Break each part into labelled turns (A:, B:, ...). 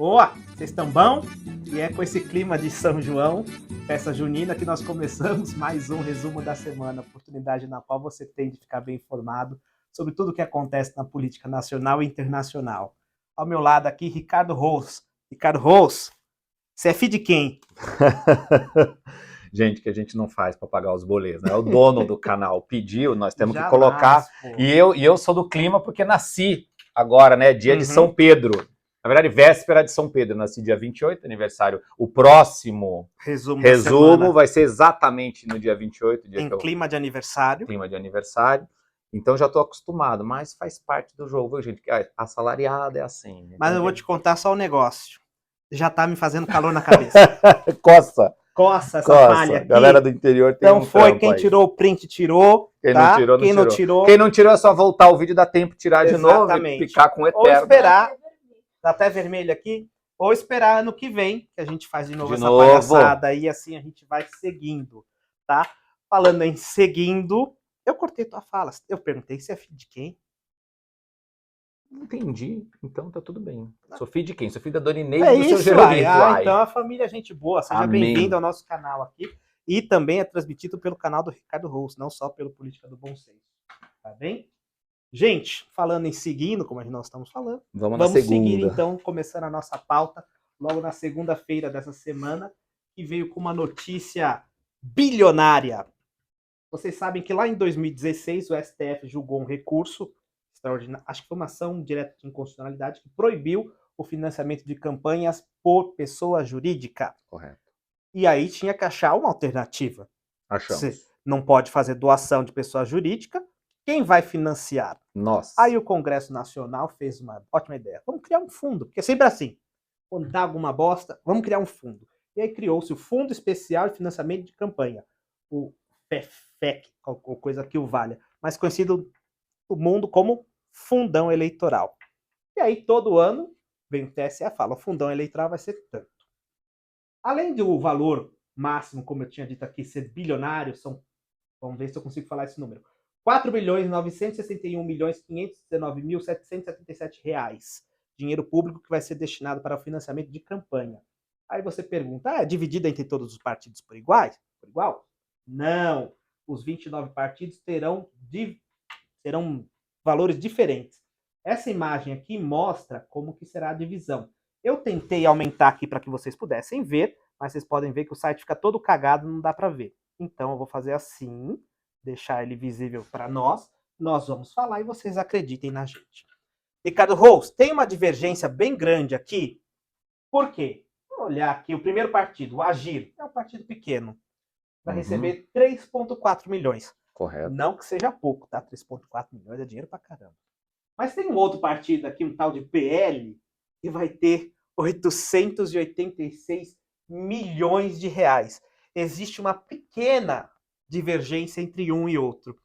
A: Boa, vocês estão bom? E é com esse clima de São João, festa junina, que nós começamos mais um resumo da semana, oportunidade na qual você tem de ficar bem informado sobre tudo o que acontece na política nacional e internacional. Ao meu lado aqui, Ricardo Rous. Ricardo Rous, você é filho de quem?
B: Gente, que a gente não faz para pagar os boletos, né? O dono do canal pediu, nós temos
A: Jamais,
B: que colocar.
A: pô.
B: E eu sou do clima porque nasci agora, né? Dia de São Pedro. Na verdade, véspera de São Pedro. Nasci dia 28, aniversário. O próximo resumo vai ser exatamente no dia 28. Dia
A: em
B: que
A: clima de aniversário.
B: Clima de aniversário. Então já estou acostumado, mas faz parte do jogo, gente. Assalariado é assim.
A: Mas eu vou te contar só um negócio. Já tá me fazendo calor na cabeça. Coça essa palha aqui.
B: Galera do interior tem
A: então foi, quem tirou o print tirou,
B: quem
A: tá?
B: não tirou,
A: quem não tirou.
B: Quem não tirou é só voltar o vídeo, dá tempo de tirar
A: Exatamente.
B: De novo e ficar com o eterno.
A: Ou esperar, tá até vermelho aqui, ou esperar ano que vem, que a gente faz de novo essa palhaçada e assim a gente vai seguindo, tá? Falando em seguindo, eu cortei tua fala, eu perguntei se é filho de quem?
B: Entendi, então tá tudo bem. Sou filho de quem? Sou filho da Dona Inês
A: e
B: do seu Gerolito.
A: Então a família é gente boa, seja bem-vindo ao nosso canal aqui. E também é transmitido pelo canal do Ricardo Rous, não só pelo Política do Bom Senso. Tá bem? Gente, falando em seguindo, como nós estamos falando, vamos seguir então, começando a nossa pauta, logo na segunda-feira dessa semana, que veio com uma notícia bilionária. Vocês sabem que lá em 2016 o STF julgou um recurso extraordinário, acho que foi uma ação direta de inconstitucionalidade, que proibiu o financiamento de campanhas por pessoa jurídica.
B: Correto.
A: E aí tinha que achar uma alternativa.
B: Achamos.
A: Você não pode fazer doação de pessoa jurídica, quem vai financiar?
B: Nossa.
A: Aí o Congresso Nacional fez uma ótima ideia. Vamos criar um fundo, porque é sempre assim. Quando dá alguma bosta, vamos criar um fundo. E aí criou-se o Fundo Especial de Financiamento de Campanha, o FEFEC, ou coisa que o valha, mais conhecido no mundo como Fundão Eleitoral. E aí todo ano vem o TSE e fala, o fundão eleitoral vai ser tanto. Além do valor máximo, como eu tinha dito aqui, ser bilionário, vamos ver se eu consigo falar esse número, R$4.961.519.777, dinheiro público que vai ser destinado para o financiamento de campanha. Aí você pergunta, é dividida entre todos os partidos por igual? Não, os 29 partidos terão valores diferentes. Essa imagem aqui mostra como que será a divisão. Eu tentei aumentar aqui para que vocês pudessem ver, mas vocês podem ver que o site fica todo cagado, não dá para ver. Então eu vou fazer assim, deixar ele visível para nós vamos falar e vocês acreditem na gente. Ricardo Rous, tem uma divergência bem grande aqui. Por quê? Vou olhar aqui, o primeiro partido, o Agir, é um partido pequeno, vai receber 3,4 milhões.
B: Correto.
A: Não que seja pouco, tá? 3,4 milhões é dinheiro pra caramba. Mas tem um outro partido aqui, um tal de PL, que vai ter 886 milhões de reais. Existe uma pequena divergência entre um e outro.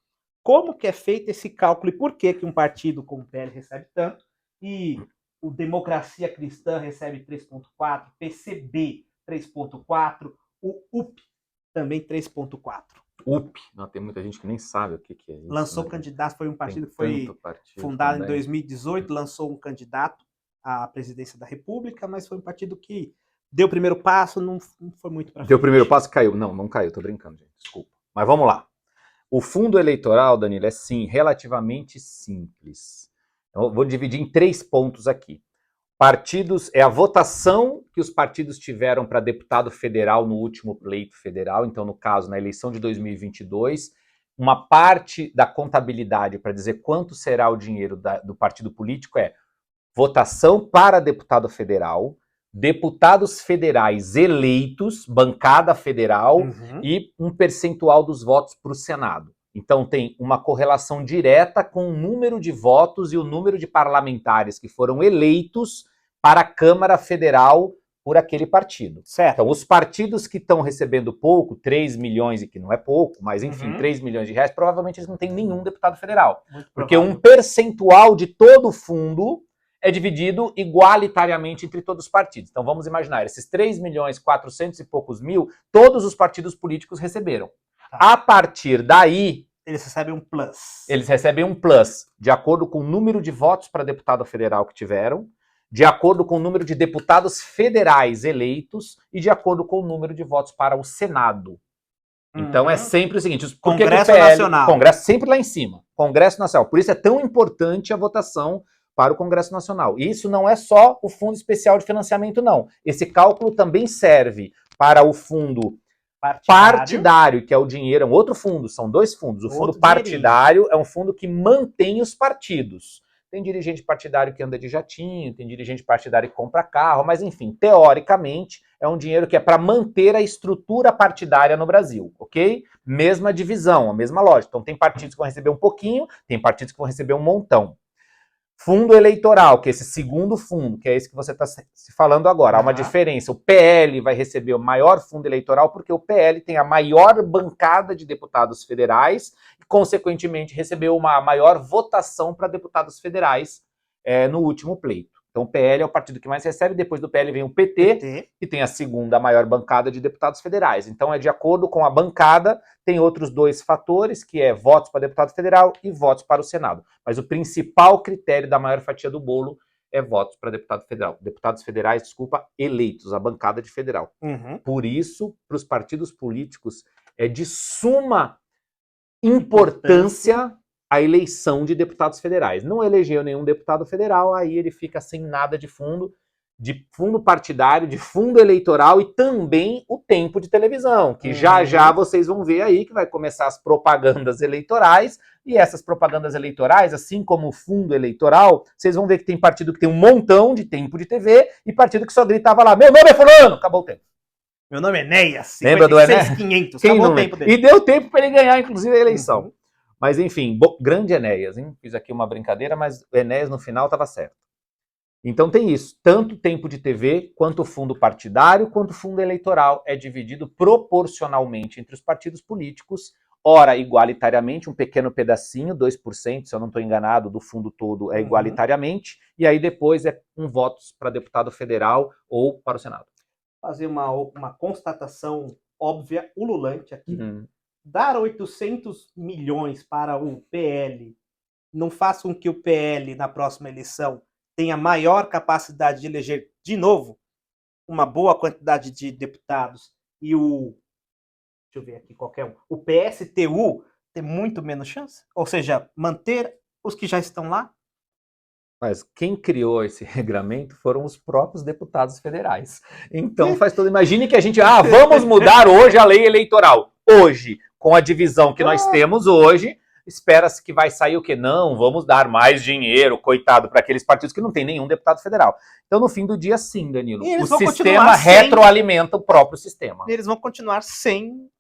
A: Como que é feito esse cálculo e por que um partido como o PL recebe tanto e o Democracia Cristã recebe 3,4, PCB 3,4, o UP também 3,4.
B: UP, não, tem muita gente que nem sabe o que é isso.
A: Lançou candidato, foi um partido que foi fundado em 2018, lançou um candidato à presidência da República, mas foi um partido que deu o primeiro passo, não foi muito para frente.
B: Deu o primeiro passo e caiu. Não caiu, tô brincando, gente, desculpa. Mas vamos lá. O fundo eleitoral, Danilo, é sim, relativamente simples. Eu vou dividir em 3 pontos aqui. Partidos, é a votação que os partidos tiveram para deputado federal no último pleito federal, então no caso, na eleição de 2022, uma parte da contabilidade para dizer quanto será o dinheiro do partido político é votação para deputado federal, deputados federais eleitos, bancada federal e um percentual dos votos para o Senado. Então tem uma correlação direta com o número de votos e o número de parlamentares que foram eleitos para a Câmara Federal por aquele partido.
A: Certo.
B: Então os partidos que estão recebendo pouco, 3 milhões, e que não é pouco, mas enfim, 3 milhões de reais, provavelmente eles não têm nenhum deputado federal. Porque um percentual de todo o fundo é dividido igualitariamente entre todos os partidos. Então vamos imaginar, esses 3 milhões 400 e poucos mil, todos os partidos políticos receberam. A partir daí,
A: eles recebem um plus.
B: Eles recebem um plus, de acordo com o número de votos para deputado federal que tiveram, de acordo com o número de deputados federais eleitos e de acordo com o número de votos para o Senado. Então é sempre o seguinte, por que
A: Congresso
B: que o PL,
A: Nacional.
B: Congresso sempre lá em cima, Congresso Nacional. Por isso é tão importante a votação para o Congresso Nacional. E isso não é só o Fundo Especial de Financiamento, não. Esse cálculo também serve para o fundo partidário, que é o dinheiro, é um outro fundo, são dois fundos. O fundo partidário é um fundo que mantém os partidos. Tem dirigente partidário que anda de jatinho, tem dirigente partidário que compra carro, mas enfim, teoricamente, é um dinheiro que é para manter a estrutura partidária no Brasil, ok? Mesma divisão, a mesma lógica. Então tem partidos que vão receber um pouquinho, tem partidos que vão receber um montão. Fundo eleitoral, que é esse segundo fundo, que é esse que você está se falando agora. Há uma diferença. O PL vai receber o maior fundo eleitoral porque o PL tem a maior bancada de deputados federais e, consequentemente, recebeu uma maior votação para deputados federais no último pleito. Então o PL é o partido que mais recebe, depois do PL vem o PT, que tem a segunda maior bancada de deputados federais. Então é de acordo com a bancada, tem outros dois fatores, que é votos para deputado federal e votos para o Senado. Mas o principal critério da maior fatia do bolo é votos para deputado federal. Deputados federais, eleitos, a bancada de federal. Por isso, para os partidos políticos, é de suma importância a eleição de deputados federais. Não elegeu nenhum deputado federal, aí ele fica sem nada de fundo partidário, de fundo eleitoral e também o tempo de televisão, que já vocês vão ver aí que vai começar as propagandas eleitorais, e essas propagandas eleitorais, assim como o fundo eleitoral, vocês vão ver que tem partido que tem um montão de tempo de TV e partido que só gritava lá, meu nome é fulano, acabou o tempo.
A: Meu nome é Enéas,
B: lembra do Enéas?
A: 500, acabou o tempo dele.
B: E deu tempo para ele ganhar, inclusive, a eleição. Mas, enfim, grande Enéas, hein? Fiz aqui uma brincadeira, mas o Enéas no final estava certo. Então tem isso, tanto tempo de TV, quanto o fundo partidário, quanto o fundo eleitoral é dividido proporcionalmente entre os partidos políticos, ora igualitariamente, um pequeno pedacinho, 2%, se eu não estou enganado, do fundo todo é igualitariamente, e aí depois é votos para deputado federal ou para o Senado.
A: Fazer uma constatação óbvia, ululante aqui. Dar 800 milhões para o PL não faz com que o PL, na próxima eleição, tenha maior capacidade de eleger, de novo, uma boa quantidade de deputados e deixa eu ver aqui qualquer um, o PSTU ter muito menos chance? Ou seja, manter os que já estão lá?
B: Mas quem criou esse regramento foram os próprios deputados federais. Então faz todo... Imagine que a gente... vamos mudar hoje a lei eleitoral. Hoje, com a divisão que nós temos hoje, espera-se que vai sair o quê? Não, vamos dar mais dinheiro, coitado, para aqueles partidos que não tem nenhum deputado federal. Então, no fim do dia, sim, Danilo. O sistema retroalimenta o próprio sistema.
A: Eles vão continuar sem...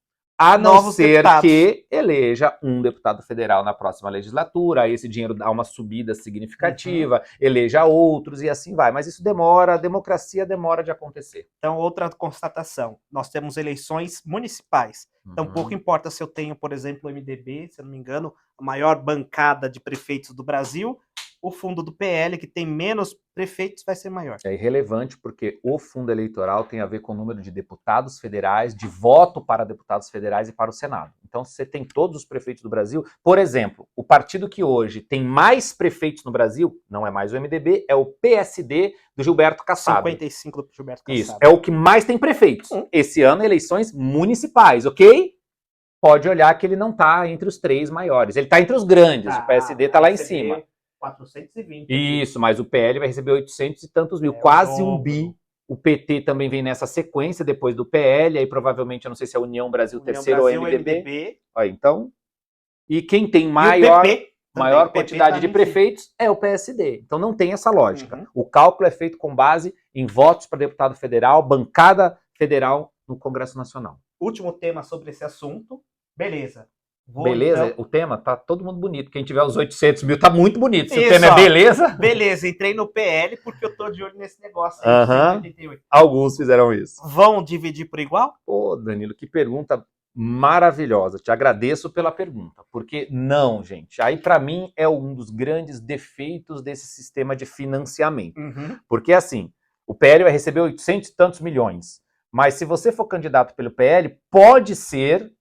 B: A não ser que eleja um deputado federal na próxima legislatura, aí esse dinheiro dá uma subida significativa, eleja outros e assim vai. Mas isso demora, a democracia demora de acontecer.
A: Então, outra constatação, nós temos eleições municipais. Então, pouco importa se eu tenho, por exemplo, o MDB, se eu não me engano, a maior bancada de prefeitos do Brasil, o fundo do PL, que tem menos prefeitos, vai ser maior.
B: É irrelevante porque o fundo eleitoral tem a ver com o número de deputados federais, de voto para deputados federais e para o Senado. Então, se você tem todos os prefeitos do Brasil, por exemplo, o partido que hoje tem mais prefeitos no Brasil, não é mais o MDB, é o PSD do Gilberto Kassab.
A: 55 do Gilberto Kassab.
B: Isso, é o que mais tem prefeitos. Esse ano, eleições municipais, ok? Pode olhar que ele não está entre os 3 maiores. Ele está entre os grandes, o PSD está lá em cima.
A: 420.
B: Isso, mas o PL vai receber 800 e tantos mil, quase um bi. O PT também vem nessa sequência, depois do PL, aí provavelmente, eu não sei se é a União Brasil terceiro ou MDB. Aí, então, e quem tem maior quantidade de prefeitos é o PSD. Então não tem essa lógica. O cálculo é feito com base em votos para deputado federal, bancada federal no Congresso Nacional.
A: Último tema sobre esse assunto. Beleza.
B: Beleza, então... o tema tá todo mundo bonito. Quem tiver os 800 mil tá muito bonito. Se o tema é beleza...
A: Beleza, entrei no PL porque eu tô de olho nesse negócio.
B: Alguns fizeram isso.
A: Vão dividir por igual?
B: Pô, Danilo, que pergunta maravilhosa. Te agradeço pela pergunta. Porque não, gente. Aí para mim é um dos grandes defeitos desse sistema de financiamento. Porque assim, o PL vai receber 800 e tantos milhões. Mas se você for candidato pelo PL, pode ser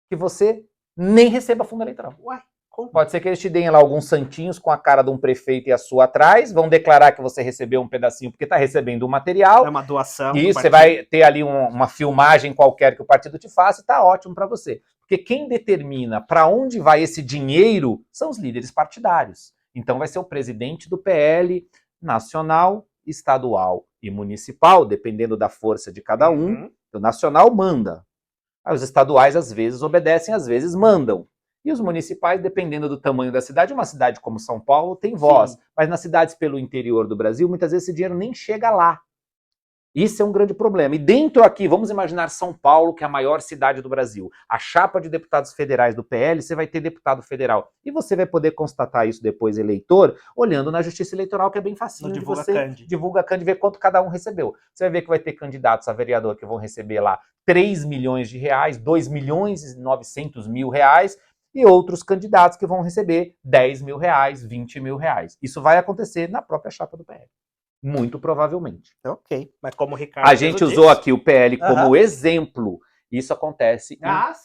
B: que você nem receba fundo eleitoral.
A: Ué, Como?
B: Pode ser que eles te deem lá alguns santinhos com a cara de um prefeito e a sua atrás, vão declarar que você recebeu um pedacinho porque está recebendo um material.
A: É uma doação.
B: E você vai ter ali uma filmagem qualquer que o partido te faça e está ótimo para você. Porque quem determina para onde vai esse dinheiro são os líderes partidários. Então vai ser o presidente do PL nacional, estadual e municipal, dependendo da força de cada um. O nacional manda. Os estaduais às vezes obedecem, às vezes mandam. E os municipais, dependendo do tamanho da cidade, uma cidade como São Paulo tem voz. Sim. Mas nas cidades pelo interior do Brasil, muitas vezes esse dinheiro nem chega lá. Isso é um grande problema. E dentro aqui, vamos imaginar São Paulo, que é a maior cidade do Brasil. A chapa de deputados federais do PL, você vai ter deputado federal. E você vai poder constatar isso depois, eleitor, olhando na Justiça Eleitoral, que é bem facinho de você divulga a Cand e ver quanto cada um recebeu. Você vai ver que vai ter candidatos a vereador que vão receber lá 3 milhões de reais, 2 milhões e 900 mil reais, e outros candidatos que vão receber 10 mil reais, 20 mil reais. Isso vai acontecer na própria chapa do PL. Muito provavelmente.
A: Ok, mas como o Ricardo
B: a gente usou aqui o PL como exemplo. Isso acontece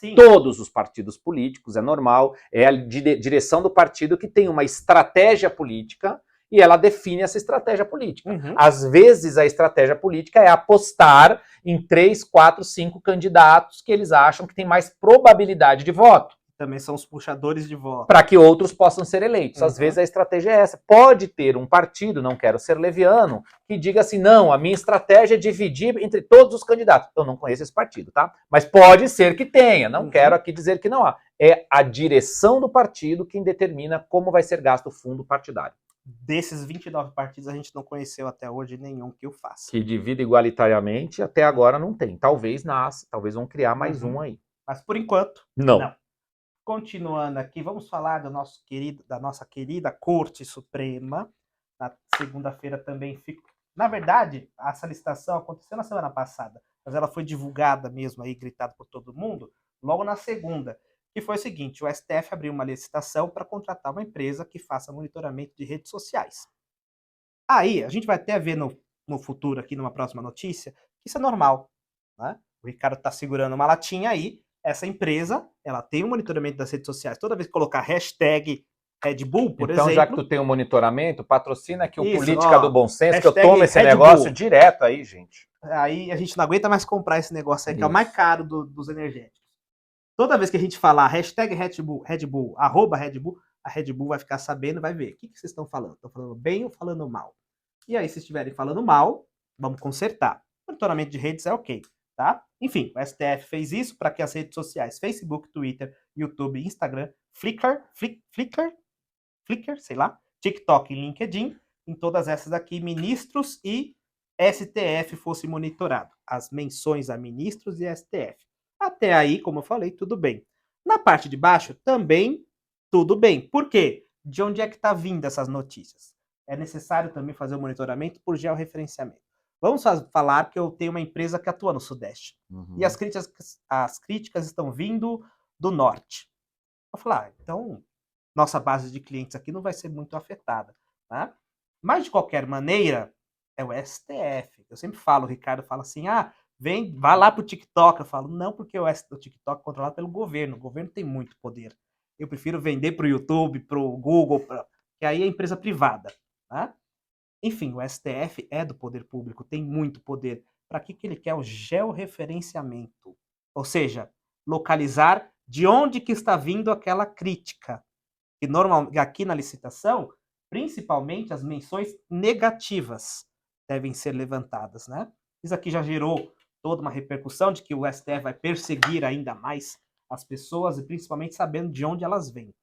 B: em todos os partidos políticos, é normal. É a direção do partido que tem uma estratégia política e ela define essa estratégia política. Às vezes a estratégia política é apostar em 3, 4, 5 candidatos que eles acham que tem mais probabilidade de voto.
A: Também são os puxadores de voto.
B: Para que outros possam ser eleitos. Às vezes a estratégia é essa. Pode ter um partido, não quero ser leviano, que diga assim, não, a minha estratégia é dividir entre todos os candidatos. Eu não conheço esse partido, tá? Mas pode ser que tenha, não quero aqui dizer que não há. É a direção do partido quem determina como vai ser gasto o fundo partidário.
A: Desses 29 partidos, a gente não conheceu até hoje nenhum que o faça.
B: Que divida igualitariamente, até agora não tem. Talvez nasça, talvez vão criar mais um aí.
A: Mas por enquanto,
B: não.
A: Continuando aqui, vamos falar da nossa querida Corte Suprema. Na segunda-feira também fica. Na verdade, essa licitação aconteceu na semana passada, mas ela foi divulgada mesmo aí, gritada por todo mundo, logo na segunda. Que foi o seguinte: o STF abriu uma licitação para contratar uma empresa que faça monitoramento de redes sociais. Aí, a gente vai até ver no futuro, aqui numa próxima notícia, que isso é normal. Né? O Ricardo está segurando uma latinha aí. Essa empresa, ela tem um monitoramento das redes sociais. Toda vez que colocar hashtag Red Bull, por exemplo...
B: Então, já que tu tem um monitoramento, patrocina aqui o Política do Bom Senso, que eu tomo esse negócio direto aí, gente.
A: Aí a gente não aguenta mais comprar esse negócio aí, que é o mais caro dos energéticos. Toda vez que a gente falar hashtag Red Bull, arroba Red Bull, a Red Bull vai ficar sabendo e vai ver. O que vocês estão falando? Estão falando bem ou falando mal? E aí, se estiverem falando mal, vamos consertar. Monitoramento de redes é ok. Tá? Enfim, o STF fez isso para que as redes sociais, Facebook, Twitter, YouTube, Instagram, Flickr, sei lá, TikTok e LinkedIn, em todas essas aqui, ministros e STF fosse monitorado. As menções a ministros e STF. Até aí, como eu falei, tudo bem. Na parte de baixo, também tudo bem. Por quê? De onde é que está vindo essas notícias? É necessário também fazer o monitoramento por georreferenciamento. Vamos falar que eu tenho uma empresa que atua no Sudeste. E as críticas estão vindo do Norte. Eu vou falar, então, nossa base de clientes aqui não vai ser muito afetada. Tá? Mas, de qualquer maneira, é o STF. Eu sempre falo, o Ricardo fala assim, vai lá pro TikTok. Eu falo, não, porque o TikTok é controlado pelo governo. O governo tem muito poder. Eu prefiro vender pro YouTube, pro Google, que aí é empresa privada. Tá? Enfim, o STF é do poder público, tem muito poder. Para que ele quer? O georreferenciamento. Ou seja, localizar de onde que está vindo aquela crítica. E normalmente, aqui na licitação, principalmente as menções negativas devem ser levantadas. Né? Isso aqui já gerou toda uma repercussão de que o STF vai perseguir ainda mais as pessoas e principalmente sabendo de onde elas vêm.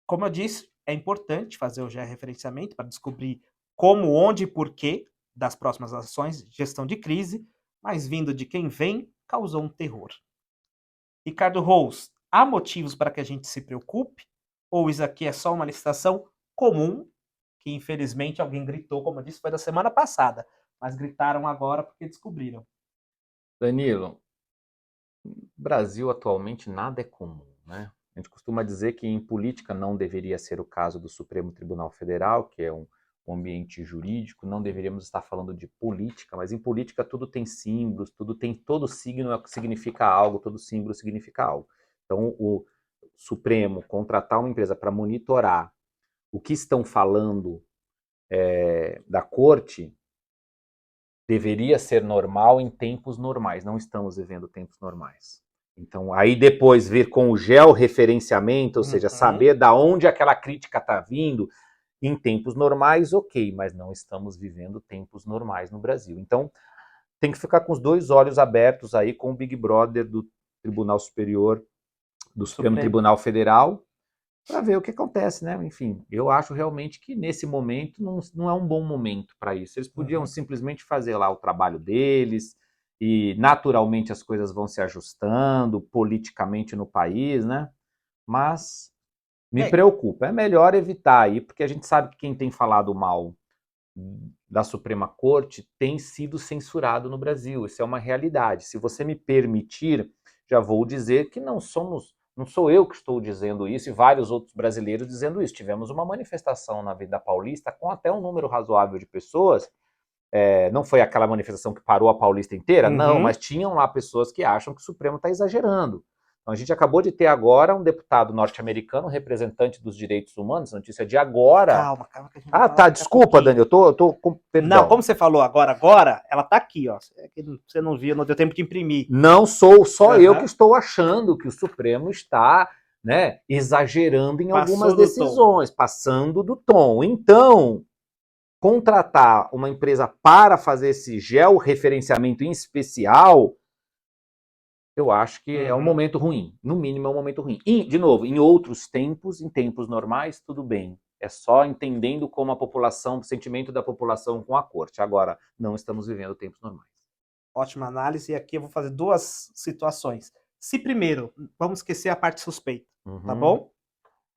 A: Como eu disse, é importante fazer o georreferenciamento para descobrir como, onde e porquê das próximas ações, gestão de crise, mas vindo de quem vem, causou um terror. Ricardo Rous, há motivos para que a gente se preocupe? Ou isso aqui é só uma licitação comum, que infelizmente alguém gritou, como eu disse, foi da semana passada, mas gritaram agora porque descobriram.
B: Danilo, no Brasil atualmente nada é comum, né? A gente costuma dizer que em política não deveria ser o caso do Supremo Tribunal Federal, que é um ambiente jurídico, não deveríamos estar falando de política, mas em política tudo tem símbolos, todo signo significa algo, todo símbolo significa algo. Então, Supremo contratar uma empresa para monitorar o que estão falando da corte, deveria ser normal em tempos normais. Não estamos vivendo tempos normais. Então, aí depois vir com o georreferenciamento, ou seja, saber da onde aquela crítica está vindo, em tempos normais, ok, mas não estamos vivendo tempos normais no Brasil. Então, tem que ficar com os dois olhos abertos aí com o Big Brother do Tribunal Superior, do Supremo Tribunal Federal, para ver o que acontece, né? Enfim, eu acho realmente que nesse momento não é um bom momento para isso. Eles podiam simplesmente fazer lá o trabalho deles e naturalmente as coisas vão se ajustando politicamente no país, né? Mas me preocupa. É melhor evitar aí, porque a gente sabe que quem tem falado mal da Suprema Corte tem sido censurado no Brasil. Isso é uma realidade. Se você me permitir, já vou dizer que não sou eu que estou dizendo isso e vários outros brasileiros dizendo isso. Tivemos uma manifestação na Avenida Paulista com até um número razoável de pessoas. Não foi aquela manifestação que parou a Paulista inteira? Não, mas tinham lá pessoas que acham que o Supremo está exagerando. Então, a gente acabou de ter agora um deputado norte-americano, representante dos direitos humanos, notícia de agora.
A: Calma, que a gente vai falar
B: Desculpa, Dani, eu tô com perdão.
A: Não, como você falou agora, ela tá aqui, ó. Você não viu, não deu tempo de imprimir.
B: Não sou só eu que estou achando que o Supremo está, né, exagerando em algumas decisões, passando do tom. Então, contratar uma empresa para fazer esse georreferenciamento em especial, eu acho que é um momento ruim. No mínimo, é um momento ruim. E, de novo, em outros tempos, em tempos normais, tudo bem. É só entendendo como a população, o sentimento da população com a corte. Agora, não estamos vivendo tempos normais.
A: Ótima análise. E aqui eu vou fazer duas situações. Se primeiro, vamos esquecer a parte suspeita, tá bom?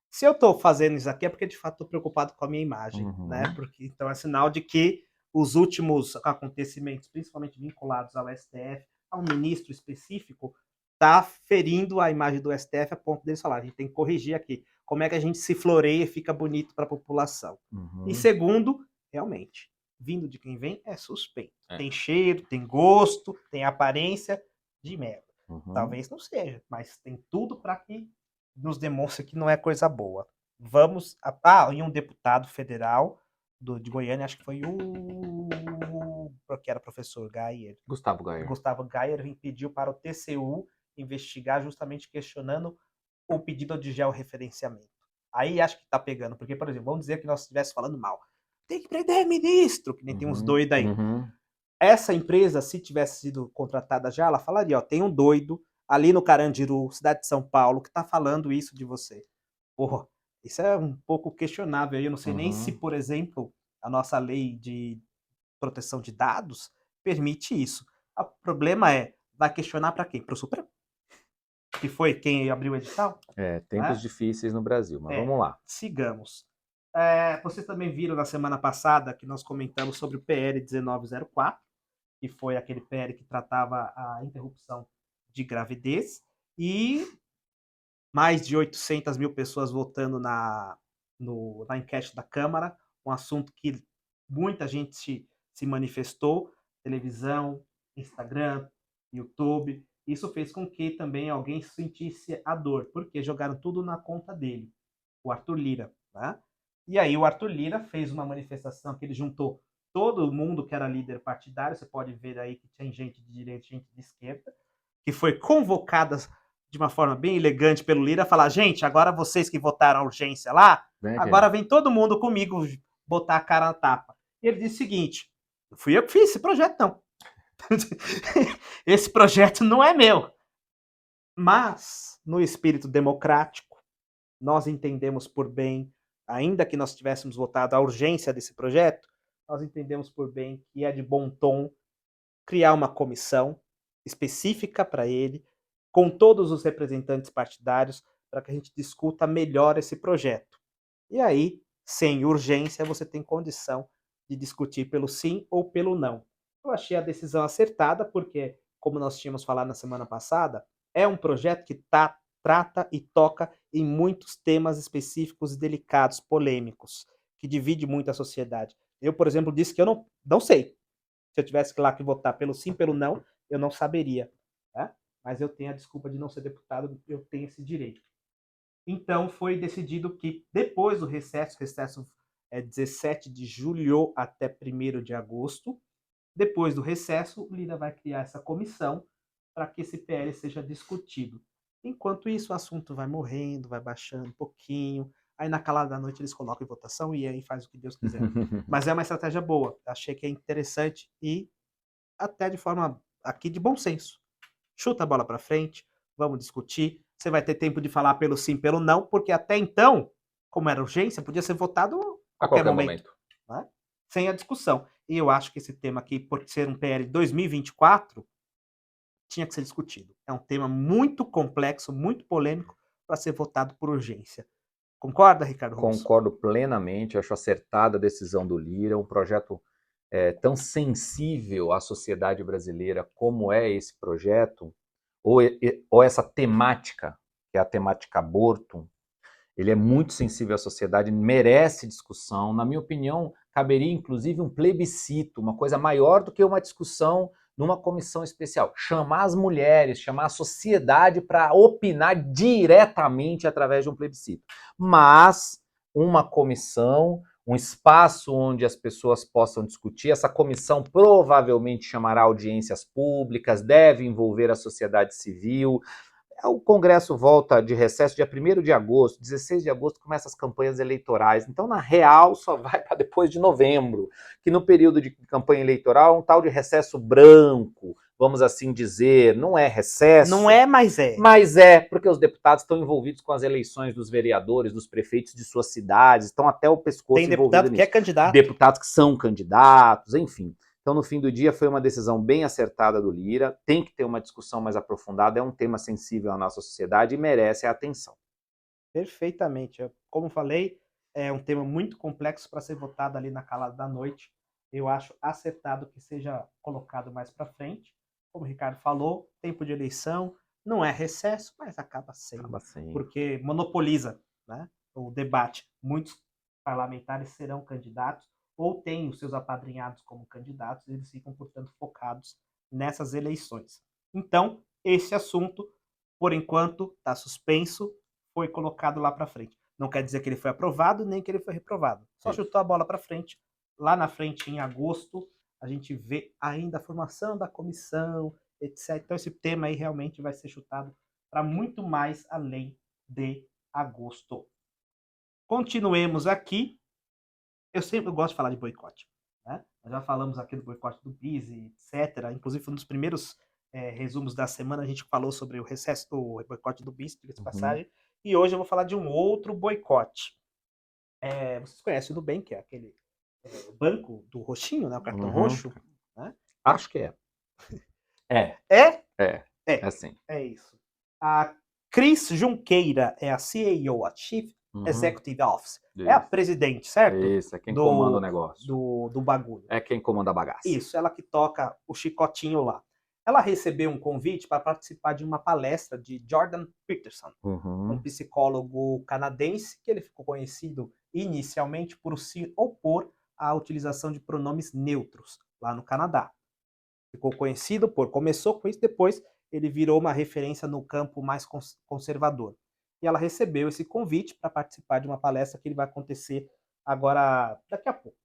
A: Se eu tô fazendo isso aqui é porque, de fato, tô preocupado com a minha imagem, né? Porque, então, é sinal de que os últimos acontecimentos, principalmente vinculados ao STF, a um ministro específico, tá ferindo a imagem do STF a ponto deles falar, a gente tem que corrigir aqui. Como é que a gente se floreia e fica bonito para a população? E segundo, realmente, vindo de quem vem é suspeito. Tem cheiro, tem gosto, tem aparência de merda. Talvez não seja, mas tem tudo para que nos demonstre que não é coisa boa. Vamos... e um deputado federal de Goiânia, acho que foi que era professor Gayer.
B: Gustavo Gayer
A: pediu para o TCU investigar, justamente questionando o pedido de georreferenciamento. Aí acho que tá pegando, porque, por exemplo, vamos dizer que nós estivéssemos falando mal. Tem que prender ministro, que nem tem uns doidos aí. Essa empresa, se tivesse sido contratada já, ela falaria, ó, tem um doido ali no Carandiru, cidade de São Paulo, que tá falando isso de você. Porra, isso é um pouco questionável. Eu não sei nem se, por exemplo, a nossa lei de proteção de dados permite isso. O problema vai questionar para quem? Para o Supremo? Que foi quem abriu o edital?
B: Tempos difíceis no Brasil, mas vamos lá.
A: Sigamos. Vocês também viram na semana passada que nós comentamos sobre o PL 1904, que foi aquele PL que tratava a interrupção de gravidez, e mais de 800 mil pessoas votando na enquete da Câmara, um assunto que muita gente se manifestou, televisão, Instagram, YouTube. Isso fez com que também alguém sentisse a dor, porque jogaram tudo na conta dele, o Arthur Lira. Né? E aí o Arthur Lira fez uma manifestação que ele juntou todo mundo que era líder partidário, você pode ver aí que tinha gente de direita e gente de esquerda, que foi convocada de uma forma bem elegante pelo Lira, falar, gente, agora vocês que votaram a urgência lá, agora vem todo mundo comigo botar a cara na tapa. E ele disse o seguinte, não fui eu que fiz esse projeto, não. Esse projeto não é meu. Mas, no espírito democrático, nós entendemos por bem, ainda que nós tivéssemos votado a urgência desse projeto, nós entendemos por bem que é de bom tom criar uma comissão específica para ele, com todos os representantes partidários, para que a gente discuta melhor esse projeto. E aí, sem urgência, você tem condição de discutir pelo sim ou pelo não. Eu achei a decisão acertada, porque, como nós tínhamos falado na semana passada, é um projeto que trata e toca em muitos temas específicos e delicados, polêmicos, que divide muito a sociedade. Eu, por exemplo, disse que eu não sei. Se eu tivesse lá que votar pelo sim, pelo não, eu não saberia. Tá? Mas eu tenho a desculpa de não ser deputado, eu tenho esse direito. Então foi decidido que depois do recesso é 17 de julho até 1º de agosto, depois do recesso, o Lira vai criar essa comissão para que esse PL seja discutido. Enquanto isso, o assunto vai morrendo, vai baixando um pouquinho, aí na calada da noite eles colocam em votação e aí faz o que Deus quiser. Mas é uma estratégia boa, achei que é interessante e até de forma aqui de bom senso. Chuta a bola para frente, vamos discutir. Você vai ter tempo de falar pelo sim, pelo não, porque até então, como era urgência, podia ser votado
B: A
A: qualquer
B: qualquer
A: momento,
B: momento.
A: né? Sem a discussão. E eu acho que esse tema aqui, por ser um PL 2024, tinha que ser discutido. É um tema muito complexo, muito polêmico, para ser votado por urgência. Concorda, Ricardo Russo?
B: Concordo plenamente, acho acertada a decisão do Lira, um projeto tão sensível à sociedade brasileira como é esse projeto, ou essa temática, que é a temática aborto, ele é muito sensível à sociedade, merece discussão. Na minha opinião, caberia inclusive um plebiscito, uma coisa maior do que uma discussão numa comissão especial. Chamar as mulheres, chamar a sociedade para opinar diretamente através de um plebiscito. Mas uma comissão, um espaço onde as pessoas possam discutir. Essa comissão provavelmente chamará audiências públicas, deve envolver a sociedade civil. O Congresso volta de recesso dia 1º de agosto, 16 de agosto começam as campanhas eleitorais, então na real só vai para depois de novembro, que no período de campanha eleitoral é um tal de recesso branco, vamos assim dizer, não é recesso.
A: Não é, mas é.
B: Mas é, porque os deputados estão envolvidos com as eleições dos vereadores, dos prefeitos de suas cidades, estão até o pescoço
A: Tem
B: envolvido
A: deputado
B: nisso.
A: que é candidato.
B: Deputados que são candidatos, enfim. Então, no fim do dia, foi uma decisão bem acertada do Lira, tem que ter uma discussão mais aprofundada, é um tema sensível à nossa sociedade e merece a atenção.
A: Perfeitamente. Como falei, é um tema muito complexo para ser votado ali na calada da noite. Eu acho acertado que seja colocado mais para frente. Como o Ricardo falou, tempo de eleição, não é recesso, mas acaba sendo, porque monopoliza, né, o debate. Muitos parlamentares serão candidatos ou têm os seus apadrinhados como candidatos, e eles ficam, portanto, focados nessas eleições. Então, esse assunto, por enquanto, está suspenso, foi colocado lá para frente. Não quer dizer que ele foi aprovado, nem que ele foi reprovado. Só chutou a bola para frente. Lá na frente, em agosto, a gente vê ainda a formação da comissão, etc. Então, esse tema aí realmente vai ser chutado para muito mais além de agosto. Continuemos aqui. Eu sempre gosto de falar de boicote, né? Nós já falamos aqui do boicote do BIS, etc. Inclusive, foi um dos primeiros resumos da semana, a gente falou sobre o recesso do boicote do BIS, diga-se passagem. E hoje eu vou falar de um outro boicote. Vocês conhecem o Nubank, que é aquele banco do roxinho, né? O cartão roxo. Né?
B: Acho que é.
A: É
B: assim.
A: É isso. A Cris Junqueira é a CEO, a Chief Executive Officer.
B: Isso.
A: É a presidente, certo?
B: Isso, é quem comanda o negócio.
A: Do bagulho.
B: É quem comanda a bagaça.
A: Isso, ela que toca o chicotinho lá. Ela recebeu um convite para participar de uma palestra de Jordan Peterson, um psicólogo canadense que ele ficou conhecido inicialmente por se opor à utilização de pronomes neutros lá no Canadá. Ficou conhecido começou com isso, depois ele virou uma referência no campo mais conservador. E ela recebeu esse convite para participar de uma palestra que vai acontecer agora, daqui a pouco,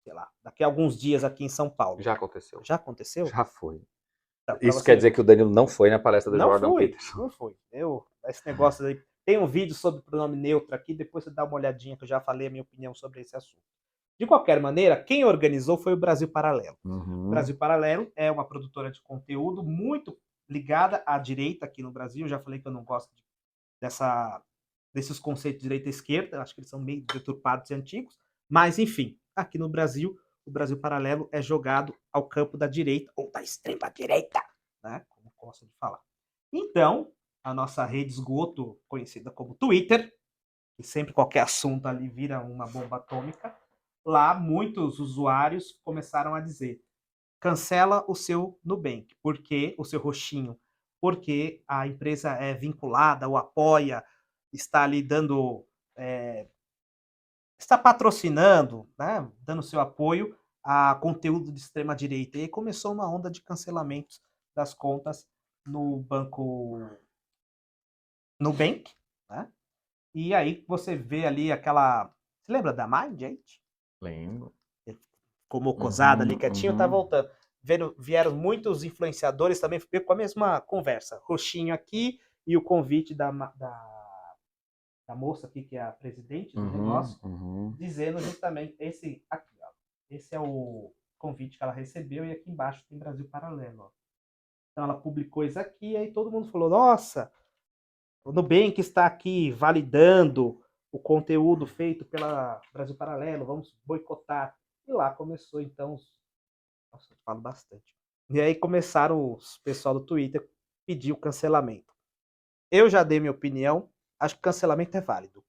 A: sei lá, daqui a alguns dias aqui em São Paulo.
B: Já aconteceu.
A: Já aconteceu?
B: Já foi.
A: Então,
B: isso quer dizer que o Danilo não foi na palestra do Jordan Peterson.
A: Não foi. Esse negócio aí. Tem um vídeo sobre o pronome neutro aqui, depois você dá uma olhadinha, que eu já falei a minha opinião sobre esse assunto. De qualquer maneira, quem organizou foi o Brasil Paralelo. O Brasil Paralelo é uma produtora de conteúdo muito ligada à direita aqui no Brasil. Eu já falei que eu não gosto desses conceitos de direita e esquerda, acho que eles são meio deturpados e antigos, mas enfim, aqui no Brasil, o Brasil Paralelo é jogado ao campo da direita, ou da extrema direita, né? Como gosto de falar. Então, a nossa rede esgoto, conhecida como Twitter, que sempre qualquer assunto ali vira uma bomba atômica, lá muitos usuários começaram a dizer: cancela o seu Nubank, porque o seu roxinho, porque a empresa é vinculada ou apoia, está ali dando, está patrocinando, né, dando seu apoio a conteúdo de extrema direita. E aí começou uma onda de cancelamentos das contas no banco Nubank, né? E aí você vê ali aquela... Você lembra da Mind, gente?
B: Lembro.
A: Como cozada ali,
B: Uhum,
A: quietinho, tá
B: uhum.
A: voltando. Vieram muitos influenciadores também com a mesma conversa. Roxinho aqui e o convite da moça aqui, que é a presidente do negócio, dizendo justamente esse aqui, ó. Esse é o convite que ela recebeu e aqui embaixo tem Brasil Paralelo, ó. Então ela publicou isso aqui e aí todo mundo falou, nossa, o Nubank está aqui validando o conteúdo feito pela Brasil Paralelo, vamos boicotar. E lá começou então Nossa, eu falo bastante. E aí começaram os pessoal do Twitter pedir o cancelamento. Eu já dei minha opinião, acho que cancelamento é válido.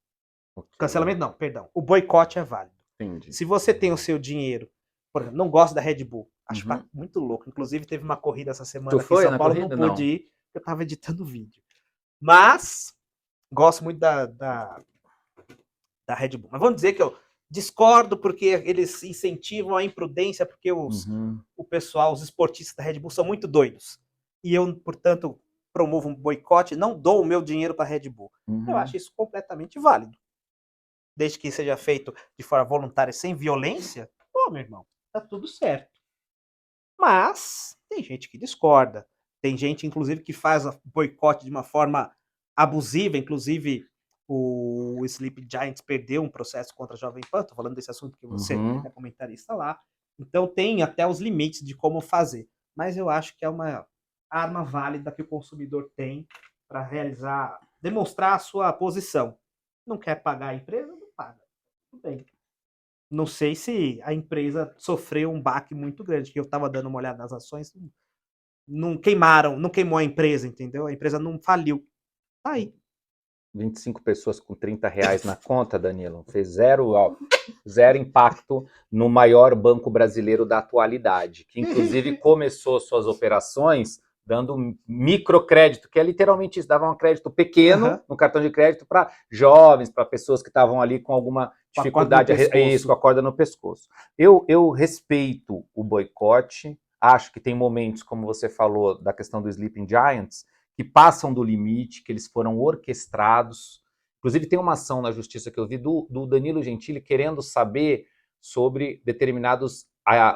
B: Okay.
A: Cancelamento não, perdão. O boicote é válido.
B: Entendi.
A: Se você tem o seu dinheiro, por exemplo, não gosto da Red Bull, acho muito louco. Inclusive teve uma corrida essa semana aqui em São Paulo, não pude ir, porque eu tava editando vídeo. Mas gosto muito da Red Bull. Mas vamos dizer que eu discordo porque eles incentivam a imprudência, porque o pessoal, os esportistas da Red Bull são muito doidos. E eu, portanto, promovo um boicote, não dou o meu dinheiro para a Red Bull. Eu acho isso completamente válido. Desde que seja feito de forma voluntária, sem violência, pô, meu irmão, tá tudo certo. Mas tem gente que discorda. Tem gente, inclusive, que faz o boicote de uma forma abusiva, inclusive o Sleep Giants perdeu um processo contra a Jovem Pan, tô falando desse assunto que você é comentarista lá. Então tem até os limites de como fazer. Mas eu acho que é uma arma válida que o consumidor tem para realizar, demonstrar a sua posição. Não quer pagar a empresa? Não paga. Tudo bem. Não sei se a empresa sofreu um baque muito grande, que eu estava dando uma olhada nas ações, não queimou a empresa, entendeu? A empresa não faliu. Tá aí.
B: 25 pessoas com R$30 na conta, Danilo, fez zero impacto no maior banco brasileiro da atualidade, que inclusive começou suas operações dando microcrédito, que é literalmente isso, dava um crédito pequeno no cartão de crédito para jovens, para pessoas que estavam ali com alguma dificuldade, com a corda no pescoço. Eu respeito o boicote, acho que tem momentos, como você falou, da questão do Sleeping Giants, que passam do limite, que eles foram orquestrados. Inclusive tem uma ação na justiça que eu vi do Danilo Gentili querendo saber sobre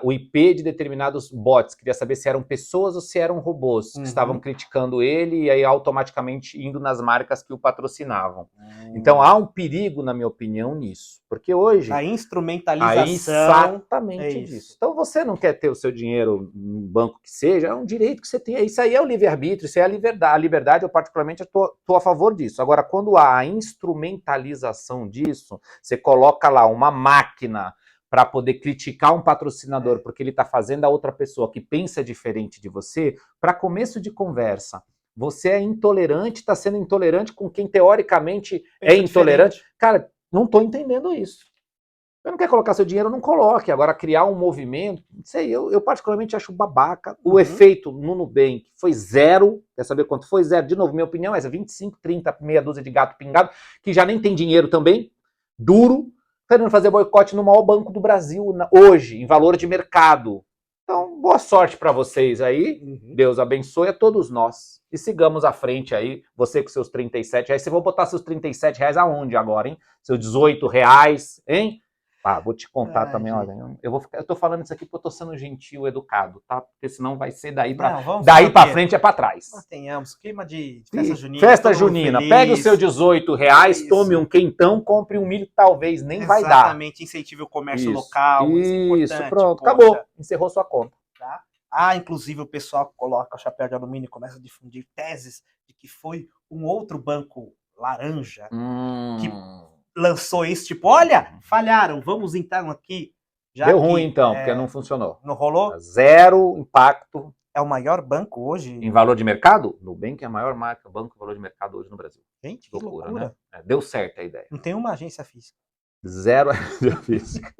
B: o IP de determinados bots, queria saber se eram pessoas ou se eram robôs que estavam criticando ele e aí automaticamente indo nas marcas que o patrocinavam. Então há um perigo, na minha opinião, nisso, porque hoje...
A: A instrumentalização...
B: Exatamente disso. Então você não quer ter o seu dinheiro num banco que seja, é um direito que você tem, isso aí é o livre-arbítrio, isso é a liberdade. A liberdade, eu particularmente estou a favor disso. Agora, quando há a instrumentalização disso, você coloca lá uma máquina para poder criticar um patrocinador porque ele está fazendo a outra pessoa que pensa diferente de você, para começo de conversa, você é intolerante, está sendo intolerante com quem teoricamente é intolerante. Diferente. Cara, não estou entendendo isso. Você não quer colocar seu dinheiro, não coloque. Agora, criar um movimento, não sei, eu particularmente acho babaca. O efeito no Nubank foi zero. Quer saber quanto foi? Zero. De novo, minha opinião é essa, 25, 30, meia dúzia de gato pingado, que já nem tem dinheiro também, duro, querendo fazer boicote no maior banco do Brasil hoje, em valor de mercado. Então, boa sorte para vocês aí. Deus abençoe a todos nós. E sigamos à frente aí, você com seus R$37. Você vai botar seus R$37 aonde agora, hein? Seus R$18, hein? Ah, vou te contar também, olha, eu tô falando isso aqui porque eu tô sendo gentil, educado, tá? Porque senão vai ser daí pra frente é pra trás.
A: Mantenhamos, clima de festa junina.
B: Festa junina, pega o seu R$18, isso. Tome um quentão, compre um milho que talvez nem vai dar.
A: Exatamente, incentive o comércio local,
B: isso é pronto, poxa. Acabou, encerrou sua conta.
A: Tá? Inclusive o pessoal que coloca o chapéu de alumínio e começa a difundir teses de que foi um outro banco laranja que lançou isso, tipo, olha, falharam, vamos então aqui.
B: Deu ruim então, porque não funcionou.
A: Não rolou?
B: Zero impacto.
A: É o maior banco hoje?
B: Em valor de mercado? Nubank é a maior marca, banco de valor de mercado hoje no Brasil.
A: Gente, que loucura.
B: Né? Deu certo a ideia.
A: Não tem uma agência física.
B: Zero agência física.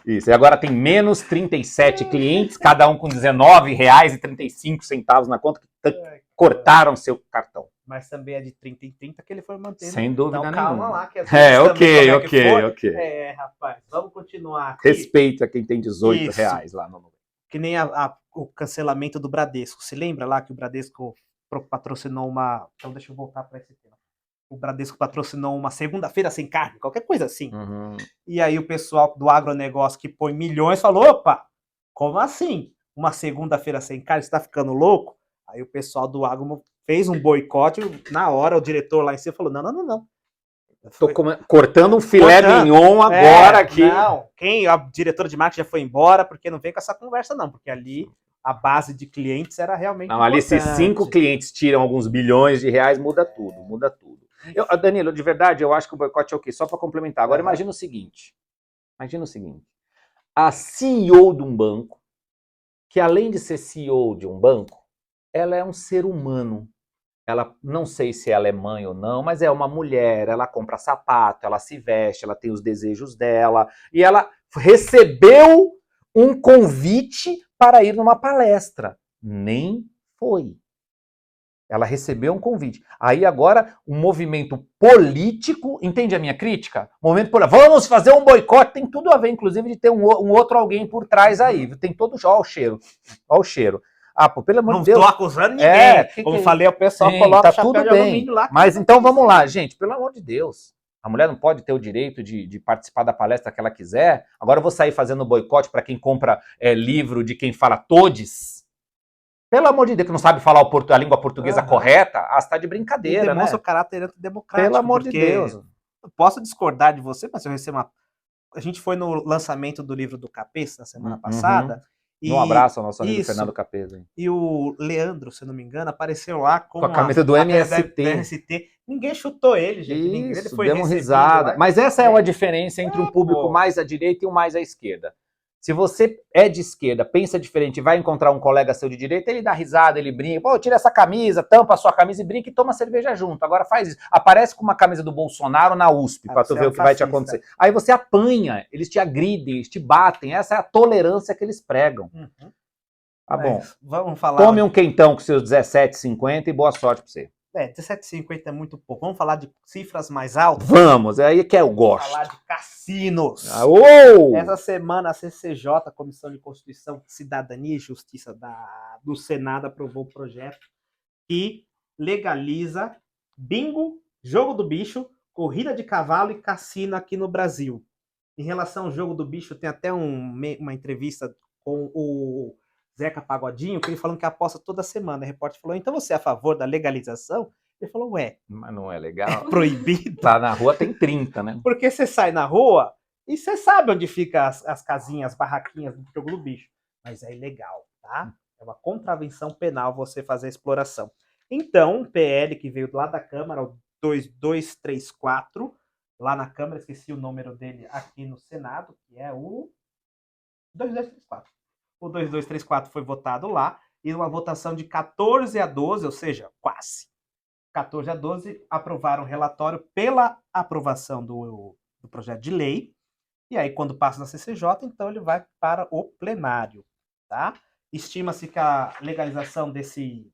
B: Isso, e agora tem menos 37 clientes, cada um com R$19,35 na conta, que cortaram seu cartão.
A: Mas também é de 30 em 30 que ele foi mantendo.
B: Sem dúvida nenhuma.
A: Calma lá, que
B: ok.
A: Rapaz, vamos continuar aqui.
B: Respeito a quem tem R$18 lá no...
A: Que nem o cancelamento do Bradesco. Se lembra lá que o Bradesco patrocinou uma... Então deixa eu voltar para esse tema. o Bradesco patrocinou uma segunda-feira sem carne, qualquer coisa assim. E aí o pessoal do agronegócio que põe milhões falou, opa, como assim? Uma segunda-feira sem carne, você tá ficando louco? Aí o pessoal do agro fez um boicote, na hora o diretor lá em cima falou, não.
B: Tô cortando um filé mignon agora aqui.
A: Não, a diretora de marketing já foi embora, porque não vem com essa conversa não, porque ali a base de clientes era realmente
B: não, ali se 5 clientes tiram alguns bilhões de reais, muda tudo, muda tudo. Danilo, de verdade, eu acho que o boicote é o quê? Só para complementar. Agora imagina o seguinte, a CEO de um banco, que além de ser CEO de um banco, ela é um ser humano. Ela, não sei se ela é mãe ou não, mas é uma mulher, ela compra sapato, ela se veste, ela tem os desejos dela, e ela recebeu um convite para ir numa palestra. Nem foi. Ela recebeu um convite. Aí agora, um movimento político, entende a minha crítica? Movimento político, vamos fazer um boicote, tem tudo a ver, inclusive, de ter um outro alguém por trás aí. Tem todo, ó o cheiro, ó o cheiro. Ah, pô, pelo amor de Deus.
A: Não estou acusando ninguém. Como falei, o pessoal coloca
B: tá
A: o chapéu
B: tudo
A: de
B: bem.
A: alumínio lá.
B: Mas então vamos lá, gente, pelo amor de Deus. A mulher não pode ter o direito de participar da palestra que ela quiser. Agora eu vou sair fazendo boicote para quem compra livro de quem fala todes. Pelo amor de Deus, que não sabe falar a língua portuguesa correta, você tá de brincadeira, né?
A: Demonstra o caráter antidemocrático.
B: Pelo amor de Deus.
A: Eu posso discordar de você, mas eu recebo A gente foi no lançamento do livro do Capês na semana passada.
B: Um abraço ao nosso amigo Fernando Capês. Hein?
A: E o Leandro, se eu não me engano, apareceu lá com
B: a camisa do MST.
A: Ninguém chutou ele, gente.
B: Ele foi deu uma risada. Mas essa é uma diferença entre um público mais à direita e um mais à esquerda. Se você é de esquerda, pensa diferente e vai encontrar um colega seu de direita, ele dá risada, ele brinca, pô, tira essa camisa, tampa a sua camisa e brinca e toma cerveja junto. Agora faz isso. Aparece com uma camisa do Bolsonaro na USP, pra tu ver o que vai te acontecer. Aí você apanha, eles te agridem, eles te batem. Essa é a tolerância que eles pregam. Tá bom.
A: Vamos falar.
B: Tome um quentão com seus 17,50 e boa sorte pra você.
A: 17,50 é muito pouco. Vamos falar de cifras mais altas?
B: Vamos, é aí que eu gosto.
A: Vamos falar de cassinos. Essa semana a CCJ, Comissão de Constituição, Cidadania e Justiça do Senado, aprovou o projeto que legaliza bingo, jogo do bicho, corrida de cavalo e cassino aqui no Brasil. Em relação ao jogo do bicho, tem até uma entrevista com o Zeca Pagodinho, que ele falando que aposta toda semana. O repórter falou, então você é a favor da legalização? Ele falou,
B: mas não é legal.
A: É proibido.
B: Tá na rua tem 30, né?
A: Porque você sai na rua e você sabe onde ficam as casinhas, as barraquinhas do jogo do bicho. Mas é ilegal, tá? É uma contravenção penal você fazer a exploração. Então, um PL que veio lá da Câmara, o 2234, lá na Câmara, esqueci o número dele aqui no Senado, que é o 2234. O 2234 foi votado lá, e uma votação de 14-12, ou seja, quase 14-12, aprovaram o relatório pela aprovação do projeto de lei, e aí quando passa na CCJ, então ele vai para o plenário, tá? Estima-se que a legalização desse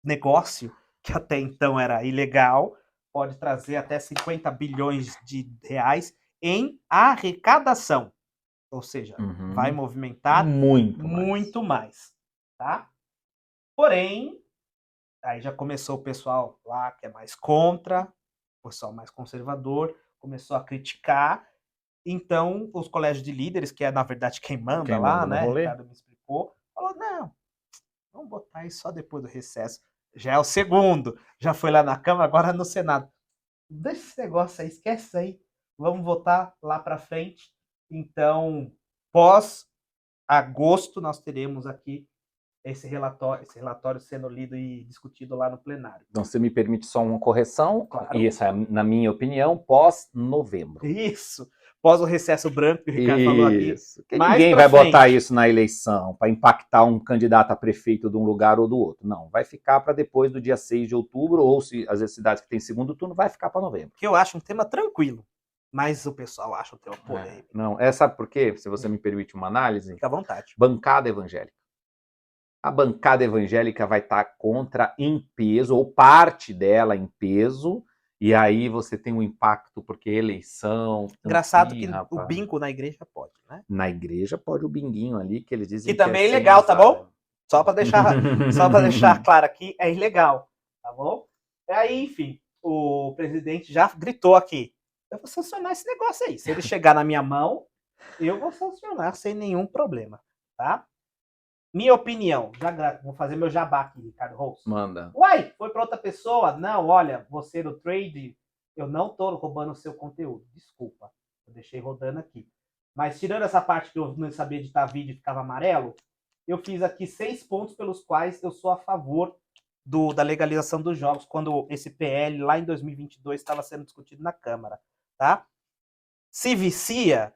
A: negócio, que até então era ilegal, pode trazer até 50 bilhões de reais em arrecadação. Ou seja, vai movimentar muito mais, tá? Porém, aí já começou o pessoal lá que é mais contra, o pessoal mais conservador, começou a criticar. Então, os colégios de líderes, que é na verdade quem manda lá, né? O Ricardo me explicou, falou, não, vamos botar isso só depois do recesso. Já é o segundo, já foi lá na Câmara, agora no Senado. Deixa esse negócio aí, esquece isso aí. Vamos votar lá para frente. Então, pós-agosto, nós teremos aqui esse relatório sendo lido e discutido lá no plenário.
B: Então, você me permite só uma correção?
A: Claro.
B: E essa é, na minha opinião, pós-novembro.
A: Isso. Pós o recesso branco que o Ricardo falou aqui.
B: Ninguém vai botar isso na eleição para impactar um candidato a prefeito de um lugar ou do outro. Não, vai ficar para depois do dia 6 de outubro, ou se as cidades que têm segundo turno, vai ficar para novembro.
A: Que eu acho um tema tranquilo. Mas o pessoal acha um tema polêmico.
B: Não, sabe por quê? Se você me permite uma análise.
A: Fica à vontade.
B: Bancada evangélica. A bancada evangélica vai estar contra em peso, ou parte dela em peso, e aí você tem um impacto, porque eleição...
A: Engraçado que o bingo na igreja pode, né?
B: Na igreja pode o binguinho ali, que eles dizem
A: que também é ilegal, tá bom? Só para deixar claro aqui, é ilegal, tá bom? Aí, enfim, o presidente já gritou aqui. Eu vou sancionar esse negócio aí. Se ele chegar na minha mão, eu vou sancionar sem nenhum problema, tá? Minha opinião, vou fazer meu jabá aqui, Ricardo Rose.
B: Manda.
A: Uai, foi para outra pessoa? Não, olha, você do trade, eu não tô roubando o seu conteúdo. Desculpa, eu deixei rodando aqui. Mas tirando essa parte que eu não sabia editar vídeo e ficava amarelo, eu fiz aqui 6 pontos pelos quais eu sou a favor da legalização dos jogos, quando esse PL lá em 2022 estava sendo discutido na Câmara, tá? Se vicia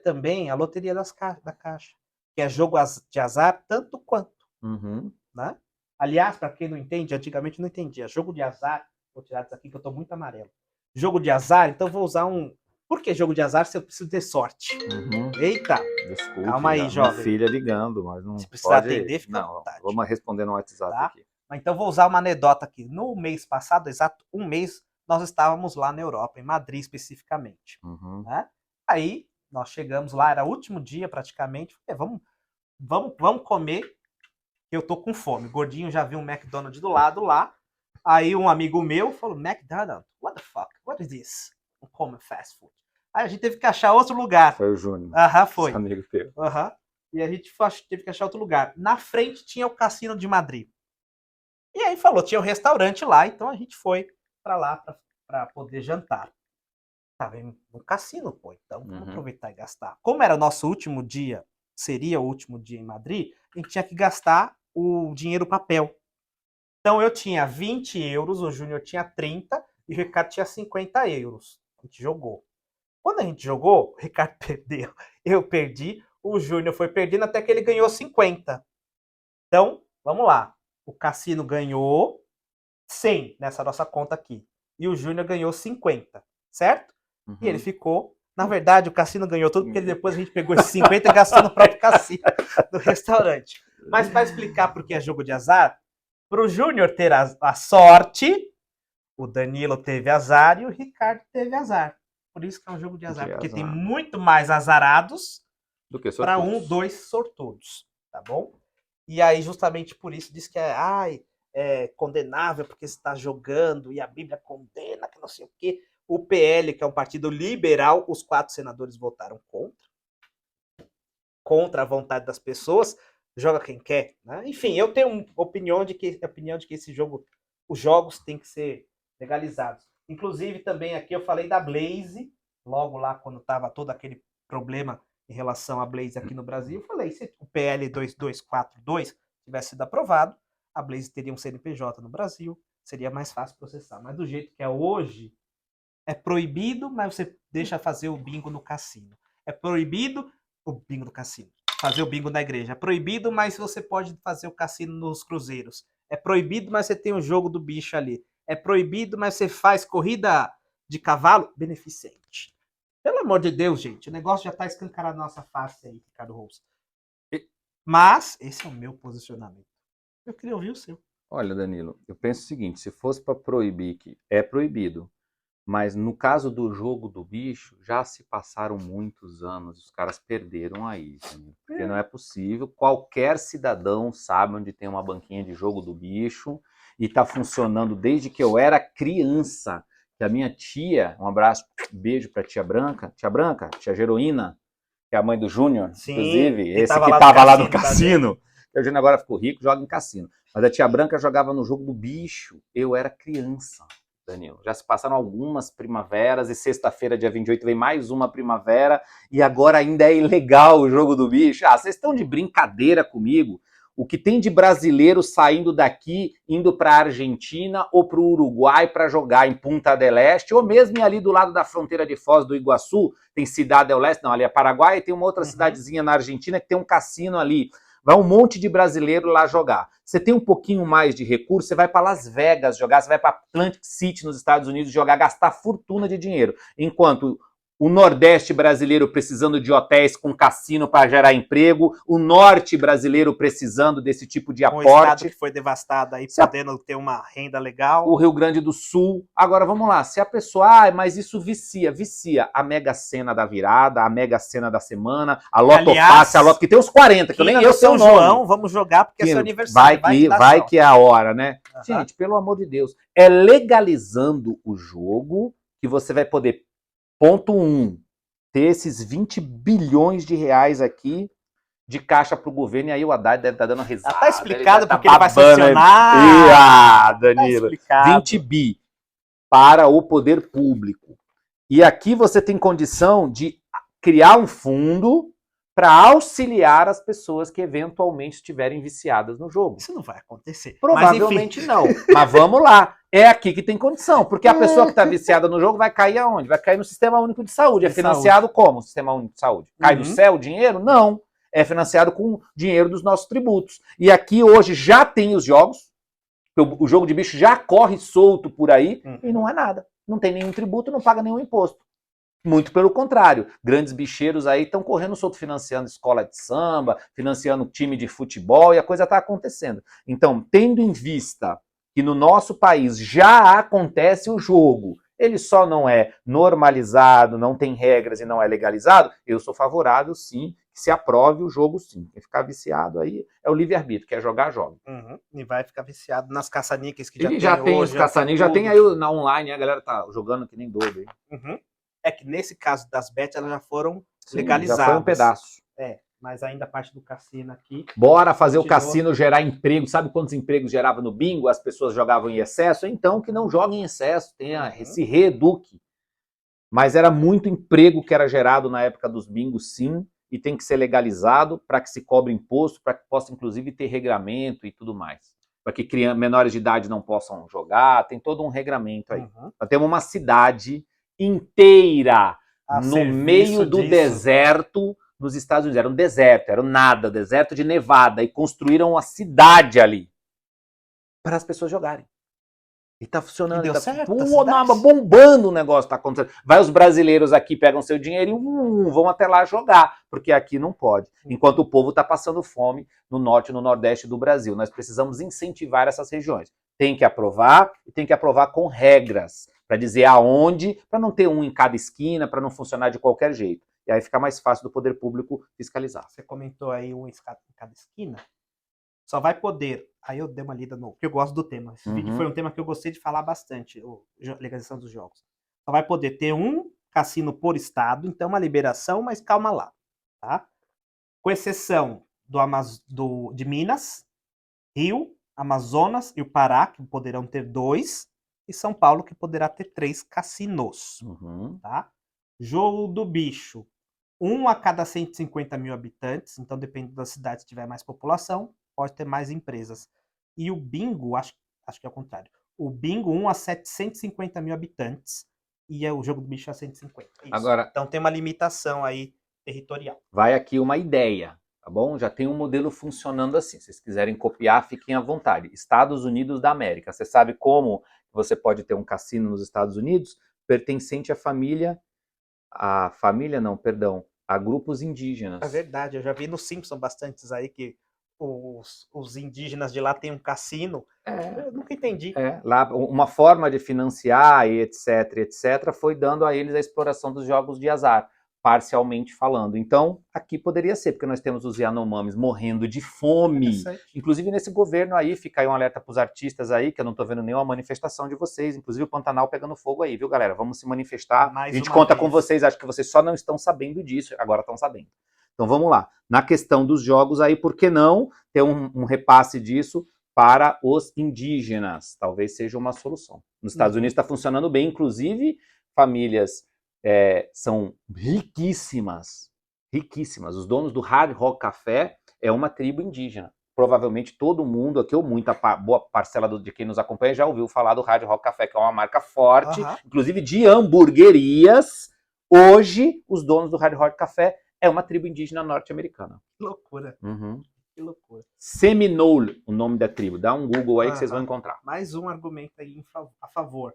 A: também a loteria da Caixa, que é jogo de azar tanto quanto, né? Aliás, para quem não entende, antigamente não entendia, jogo de azar, vou tirar isso aqui que eu tô muito amarelo. Jogo de azar, então vou usar um... Por que jogo de azar se eu preciso ter sorte? Eita!
B: Desculpe,
A: calma aí, jovem.
B: Minha filha ligando, mas não
A: se precisar
B: pode...
A: atender, fica
B: não,
A: à vontade.
B: Vamos responder no WhatsApp
A: tá?
B: aqui.
A: Então vou usar uma anedota aqui. No mês passado, exato um mês, nós estávamos lá na Europa, em Madrid especificamente. Né? Aí nós chegamos lá, era o último dia praticamente. Vamos comer, que eu tô com fome. O gordinho já viu um McDonald's do lado lá. Aí um amigo meu falou, McDonald's, what the fuck, what is this? Um common fast food. Aí a gente teve que achar outro lugar.
B: Foi o Júnior.
A: Foi.
B: Esse amigo teu.
A: E a gente teve que achar outro lugar. Na frente tinha o Cassino de Madrid. E aí falou, tinha um restaurante lá, então a gente foi para lá para poder jantar. Tava no cassino, pô, então vamos aproveitar e gastar. Como era o nosso último dia, seria o último dia em Madrid, a gente tinha que gastar o dinheiro papel. Então eu tinha 20 euros, o Júnior tinha 30 e o Ricardo tinha 50 euros. A gente jogou. Quando a gente jogou, o Ricardo perdeu, eu perdi, o Júnior foi perdendo até que ele ganhou 50. Então, vamos lá. O Cassino ganhou 100 nessa nossa conta aqui. E o Júnior ganhou 50, certo? E ele ficou... Na verdade, o Cassino ganhou tudo, porque depois a gente pegou esses 50 e gastou no próprio cassino do restaurante. Mas para explicar por que é jogo de azar, para o Júnior ter a sorte, o Danilo teve azar e o Ricardo teve azar. Por isso que é um jogo de azar, porque tem muito mais azarados
B: do que
A: para 2 sortudos, tá bom? E aí, justamente por isso, diz que é condenável porque você está jogando e a Bíblia condena, que não sei o quê. O PL, que é um partido liberal, os 4 senadores votaram contra a vontade das pessoas, joga quem quer, né? Enfim, eu tenho opinião de que esse jogo, os jogos têm que ser legalizados. Inclusive, também aqui eu falei da Blaze, logo lá quando estava todo aquele problema em relação à Blaze aqui no Brasil, eu falei, se o PL 2242 tivesse sido aprovado, a Blaze teria um CNPJ no Brasil, seria mais fácil processar. Mas do jeito que é hoje, é proibido, mas você deixa fazer o bingo no cassino. É proibido o bingo no cassino. Fazer o bingo na igreja. É proibido, mas você pode fazer o cassino nos cruzeiros. É proibido, mas você tem o jogo do bicho ali. É proibido, mas você faz corrida de cavalo beneficente. Pelo amor de Deus, gente. O negócio já está escancarado na nossa face aí, Ricardo Rose. Mas esse é o meu posicionamento. Eu queria ouvir o seu.
B: Olha, Danilo, eu penso o seguinte, se fosse para proibir, que é proibido, mas no caso do jogo do bicho, já se passaram muitos anos, os caras perderam aí, porque não é possível, qualquer cidadão sabe onde tem uma banquinha de jogo do bicho e tá funcionando desde que eu era criança, que a minha tia, um abraço, beijo pra tia Branca, tia Geroína, que é a mãe do Júnior, inclusive, esse que tava lá no cassino, o Júnior agora ficou rico, joga em cassino, mas a tia Branca jogava no jogo do bicho, eu era criança. Danilo, já se passaram algumas primaveras e sexta-feira, dia 28, vem mais uma primavera e agora ainda é ilegal o jogo do bicho. Ah, vocês estão de brincadeira comigo? O que tem de brasileiro saindo daqui, indo para a Argentina ou para o Uruguai para jogar em Punta del Este, ou mesmo ali do lado da fronteira de Foz do Iguaçu, tem Cidade del Este, não, ali é Paraguai, tem uma outra cidadezinha na Argentina que tem um cassino ali. Vai um monte de brasileiro lá jogar. Você tem um pouquinho mais de recurso, você vai para Las Vegas jogar, você vai para Atlantic City nos Estados Unidos jogar, gastar fortuna de dinheiro. Enquanto o Nordeste brasileiro precisando de hotéis com cassino para gerar emprego, o Norte brasileiro precisando desse tipo de aporte.
A: Um estado que foi devastado aí, podendo ter uma renda legal.
B: O Rio Grande do Sul. Agora, vamos lá, se a pessoa, mas isso vicia a Mega Sena da virada, a Mega Sena da semana, a Loto Fácil, a Loto, que tem uns 40, que eu nem eu sei o nome.
A: João, vamos jogar porque é seu aniversário.
B: Vai que é a hora, né? Gente, pelo amor de Deus, é legalizando o jogo que você vai poder, ponto 1, ter esses 20 bilhões de reais aqui de caixa para o governo, e aí o Haddad deve estar dando risada.
A: Tá explicado porque ele vai sancionar.
B: Danilo, 20 bi para o poder público. E aqui você tem condição de criar um fundo para auxiliar as pessoas que eventualmente estiverem viciadas no jogo.
A: Isso não vai acontecer.
B: Provavelmente não. Mas vamos lá. É aqui que tem condição. Porque a pessoa que está viciada no jogo vai cair aonde? Vai cair no Sistema Único de Saúde. É financiado como o Sistema Único de Saúde? Cai do céu o dinheiro? Não. É financiado com dinheiro dos nossos tributos. E aqui hoje já tem os jogos. O jogo de bicho já corre solto por aí e não é nada. Não tem nenhum tributo, não paga nenhum imposto. Muito pelo contrário, grandes bicheiros aí estão correndo solto, financiando escola de samba, financiando time de futebol, e a coisa está acontecendo. Então, tendo em vista que no nosso país já acontece o jogo, ele só não é normalizado, não tem regras e não é legalizado, eu sou favorável, sim, que se aprove o jogo, sim. Quem ficar viciado aí é o livre-arbítrio, quer jogar, joga.
A: E vai ficar viciado nas caça-níqueis que
B: já tem hoje. Os caça-níqueis, já tem aí na online, a galera tá jogando que nem doido aí.
A: É que nesse caso das bets, elas já foram legalizadas.
B: Já foi um pedaço.
A: Mas ainda a parte do cassino aqui...
B: Bora fazer o cassino gerar emprego. Sabe quantos empregos gerava no bingo? As pessoas jogavam em excesso? Então, que não joguem em excesso, se reeduque. Mas era muito emprego que era gerado na época dos bingos, sim, e tem que ser legalizado para que se cobre imposto, para que possa, inclusive, ter regramento e tudo mais. Para que menores de idade não possam jogar, tem todo um regramento aí. Nós temos uma cidade inteira no meio do deserto nos Estados Unidos. Era um deserto, era um nada, deserto de Nevada, e construíram uma cidade ali para as pessoas jogarem. E tá funcionando,
A: deu certo,
B: bombando o negócio, tá acontecendo. Vai os brasileiros aqui, pegam seu dinheiro e vão até lá jogar, porque aqui não pode. Enquanto o povo tá passando fome no norte e no nordeste do Brasil. Nós precisamos incentivar essas regiões. Tem que aprovar, e tem que aprovar com regras, para dizer aonde, para não ter um em cada esquina, para não funcionar de qualquer jeito. E aí fica mais fácil do poder público fiscalizar.
A: Você comentou aí um em cada esquina. Só vai poder... Aí eu dei uma lida no... Porque eu gosto do tema. Esse vídeo foi um tema que eu gostei de falar bastante. A legalização dos jogos. Só vai poder ter um cassino por estado. Então, uma liberação, mas calma lá. Tá? Com exceção de Minas, Rio, Amazonas e o Pará, que poderão ter 2. E São Paulo, que poderá ter 3 cassinos. Tá? Jogo do bicho. 1 a cada 150 mil habitantes. Então, dependendo da cidade, se tiver mais população, pode ter mais empresas. E o bingo, acho que é o contrário. O bingo, 1 a 750 mil habitantes. E o jogo do bicho a 150.
B: Agora,
A: então tem uma limitação aí territorial.
B: Vai aqui uma ideia, tá bom? Já tem um modelo funcionando assim. Se vocês quiserem copiar, fiquem à vontade. Estados Unidos da América. Você sabe como você pode ter um cassino nos Estados Unidos pertencente à família... a grupos indígenas.
A: É verdade, eu já vi no Simpsons bastantes aí que os indígenas de lá têm um cassino. Eu nunca entendi.
B: Lá, uma forma de financiar e etc, foi dando a eles a exploração dos jogos de azar, parcialmente falando. Então, aqui poderia ser, porque nós temos os Yanomamis morrendo de fome. Inclusive, nesse governo aí, fica aí um alerta para os artistas aí, que eu não estou vendo nenhuma manifestação de vocês, inclusive o Pantanal pegando fogo aí, viu, galera? Vamos se manifestar. A gente conta com vocês, acho que vocês só não estão sabendo disso, agora estão sabendo. Então, vamos lá. Na questão dos jogos aí, por que não ter um repasse disso para os indígenas? Talvez seja uma solução. Nos Estados Unidos está funcionando bem, inclusive famílias são riquíssimas, riquíssimas. Os donos do Hard Rock Café é uma tribo indígena. Provavelmente todo mundo aqui, ou muita boa parcela de quem nos acompanha, já ouviu falar do Hard Rock Café, que é uma marca forte, inclusive de hamburguerias. Hoje, os donos do Hard Rock Café é uma tribo indígena norte-americana.
A: Que loucura. Que loucura.
B: Seminole, o nome da tribo. Dá um Google aí que vocês vão encontrar.
A: Mais um argumento aí a favor.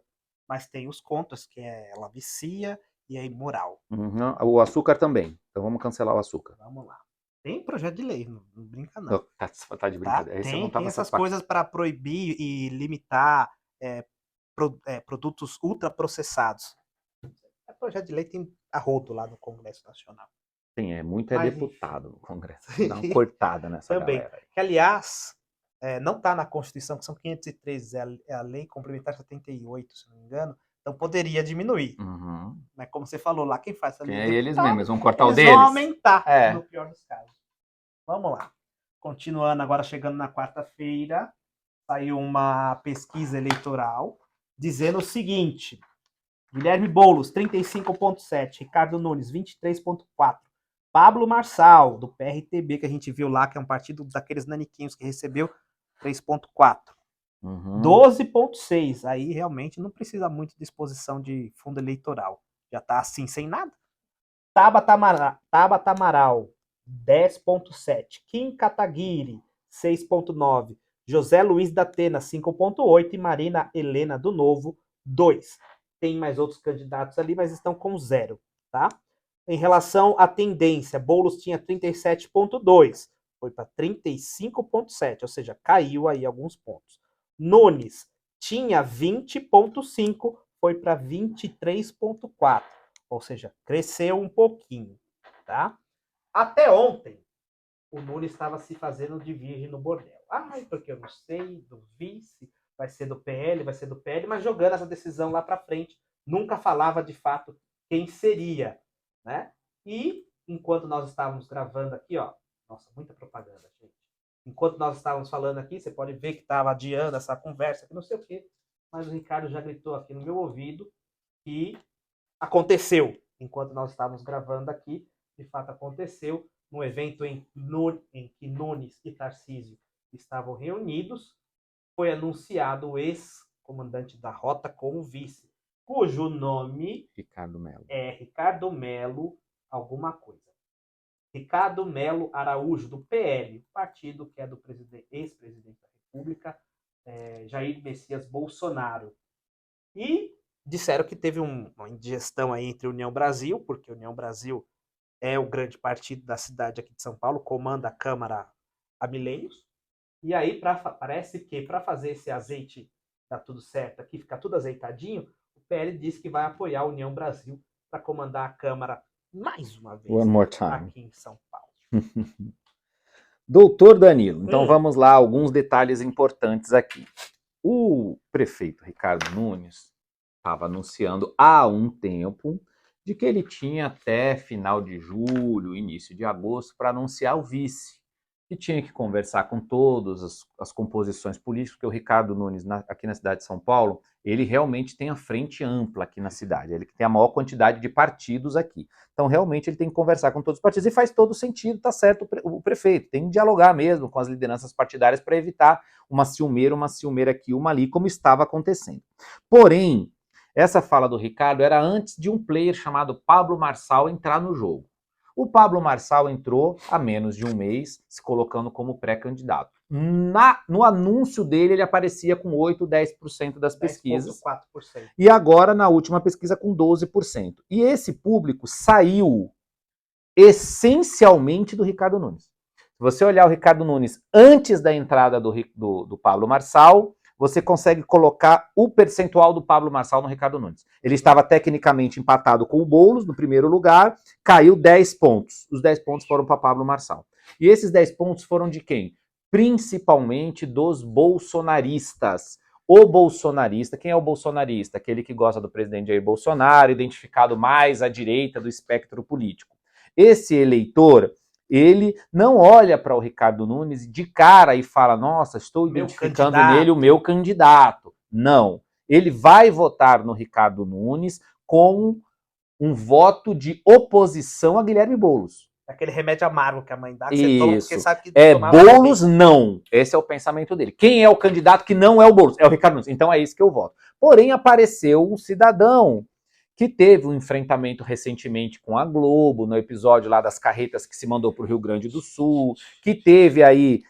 A: Mas tem os contras, que ela vicia e é imoral.
B: Uhum. O açúcar também. Então vamos cancelar o açúcar.
A: Vamos lá. Tem projeto de lei, não brinca não.
B: Tá de brincadeira.
A: Tem essas coisas para proibir e limitar produtos ultraprocessados. O projeto de lei tem a rodo lá no Congresso Nacional.
B: Sim, muito
A: Mas,
B: deputado no Congresso. Dá uma cortada nessa
A: também.
B: galera aí.
A: Que, aliás, não está na Constituição, que são 513, é a Lei Complementar 78, se não me engano, então poderia diminuir.
B: Uhum.
A: Mas como você falou lá, quem faz essa lei?
B: É eles mesmos, eles vão cortar o deles.
A: Eles vão aumentar, no pior dos casos. Vamos lá. Continuando, agora chegando na quarta-feira, saiu uma pesquisa eleitoral dizendo o seguinte: Guilherme Boulos, 35,7%, Ricardo Nunes, 23,4%, Pablo Marçal, do PRTB, que a gente viu lá, que é um partido daqueles naniquinhos que recebeu 3,4%. 12,6%. Aí realmente não precisa muito de exposição de fundo eleitoral. Já está assim, sem nada. Tabata Amaral, 10,7%. Kim Kataguiri, 6,9%. José Luiz da Atena, 5,8%. E Marina Helena do Novo, 2%. Tem mais outros candidatos ali, mas estão com 0%. Tá? Em relação à tendência, Boulos tinha 37,2%. Foi para 35,7%. Ou seja, caiu aí alguns pontos. Nunes tinha 20,5%. Foi para 23,4%. Ou seja, cresceu um pouquinho, tá? Até ontem, o Nunes estava se fazendo de virgem no bordel. Ai, porque eu não sei, do vice, vai ser do PL, mas jogando essa decisão lá para frente, nunca falava de fato quem seria, né? E enquanto nós estávamos gravando aqui, ó, nossa, muita propaganda, gente. Enquanto nós estávamos falando aqui, você pode ver que estava adiando essa conversa, que não sei o quê, mas o Ricardo já gritou aqui no meu ouvido que aconteceu, enquanto nós estávamos gravando aqui, de fato aconteceu, no evento em que Nunes e Tarcísio estavam reunidos, foi anunciado o ex-comandante da rota como vice, cujo nome é Ricardo Melo alguma coisa. Ricardo Melo Araújo, do PL, partido que é do ex-presidente da República, Jair Messias Bolsonaro. E disseram que teve uma indigestão aí entre União Brasil, porque União Brasil é o grande partido da cidade aqui de São Paulo, comanda a Câmara há milênios. E aí parece que para fazer esse azeite dar tudo certo aqui, ficar tudo azeitadinho, o PL disse que vai apoiar a União Brasil para comandar a Câmara mais uma vez aqui em São Paulo.
B: Doutor Danilo, então vamos lá, alguns detalhes importantes aqui. O prefeito Ricardo Nunes estava anunciando há um tempo de que ele tinha até final de julho, início de agosto, para anunciar o vice, que tinha que conversar com todas as composições políticas, porque o Ricardo Nunes, aqui na cidade de São Paulo, ele realmente tem a frente ampla aqui na cidade, ele tem a maior quantidade de partidos aqui. Então, realmente, ele tem que conversar com todos os partidos, e faz todo sentido, tá certo, o prefeito tem que dialogar mesmo com as lideranças partidárias para evitar uma ciumeira aqui, uma ali, como estava acontecendo. Porém, essa fala do Ricardo era antes de um player chamado Pablo Marçal entrar no jogo. O Pablo Marçal entrou há menos de um mês, se colocando como pré-candidato. No anúncio dele, ele aparecia com 8%, 10% das pesquisas.
A: 10,4%.
B: E agora, na última pesquisa, com 12%. E esse público saiu essencialmente do Ricardo Nunes. Se você olhar o Ricardo Nunes antes da entrada do Pablo Marçal, você consegue colocar o percentual do Pablo Marçal no Ricardo Nunes. Ele estava tecnicamente empatado com o Boulos no primeiro lugar, caiu 10 pontos. Os 10 pontos foram para Pablo Marçal. E esses 10 pontos foram de quem? Principalmente dos bolsonaristas. O bolsonarista, quem é o bolsonarista? Aquele que gosta do presidente Jair Bolsonaro, identificado mais à direita do espectro político. Esse eleitor, ele não olha para o Ricardo Nunes de cara e fala, nossa, estou identificando nele o meu candidato. Não. Ele vai votar no Ricardo Nunes com um voto de oposição a Guilherme Boulos.
A: Aquele remédio amargo que a mãe dá, que
B: você
A: toma porque sabe que
B: Boulos não. Esse é o pensamento dele. Quem é o candidato que não é o Boulos? É o Ricardo Nunes. Então é isso que eu voto. Porém, apareceu um cidadão que teve um enfrentamento recentemente com a Globo, no episódio lá das carretas que se mandou para o Rio Grande do Sul, que teve aí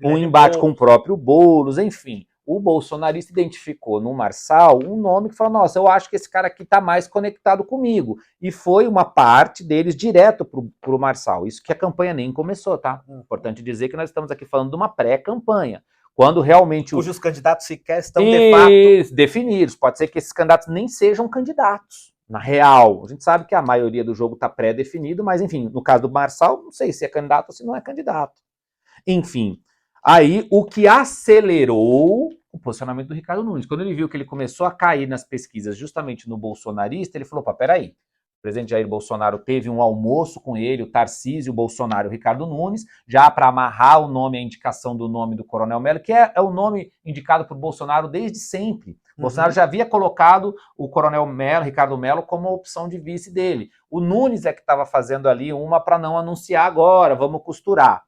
B: um embate com o próprio Boulos, enfim. o bolsonarista identificou no Marçal um nome que falou, nossa, eu acho que esse cara aqui está mais conectado comigo. E foi uma parte deles direto para o Marçal. Isso que a campanha nem começou, tá? Importante dizer que nós estamos aqui falando de uma pré-campanha. Quando realmente...
A: Cujos candidatos sequer estão de fato...
B: definidos. Pode ser que esses candidatos nem sejam candidatos. Na real, a gente sabe que a maioria do jogo está pré-definido, mas enfim, no caso do Marçal, não sei se é candidato ou se não é candidato. Enfim, aí o que acelerou o posicionamento do Ricardo Nunes, quando ele viu que ele começou a cair nas pesquisas justamente no bolsonarista, ele falou, opa, peraí, o presidente Jair Bolsonaro teve um almoço com ele, o Tarcísio, o Bolsonaro e o Ricardo Nunes, já para amarrar o nome, a indicação do nome do Coronel Mello, que é o nome indicado por Bolsonaro desde sempre. Bolsonaro já havia colocado o Coronel Mello, Ricardo Mello, como a opção de vice dele. O Nunes é que estava fazendo ali uma para não anunciar agora, vamos costurar.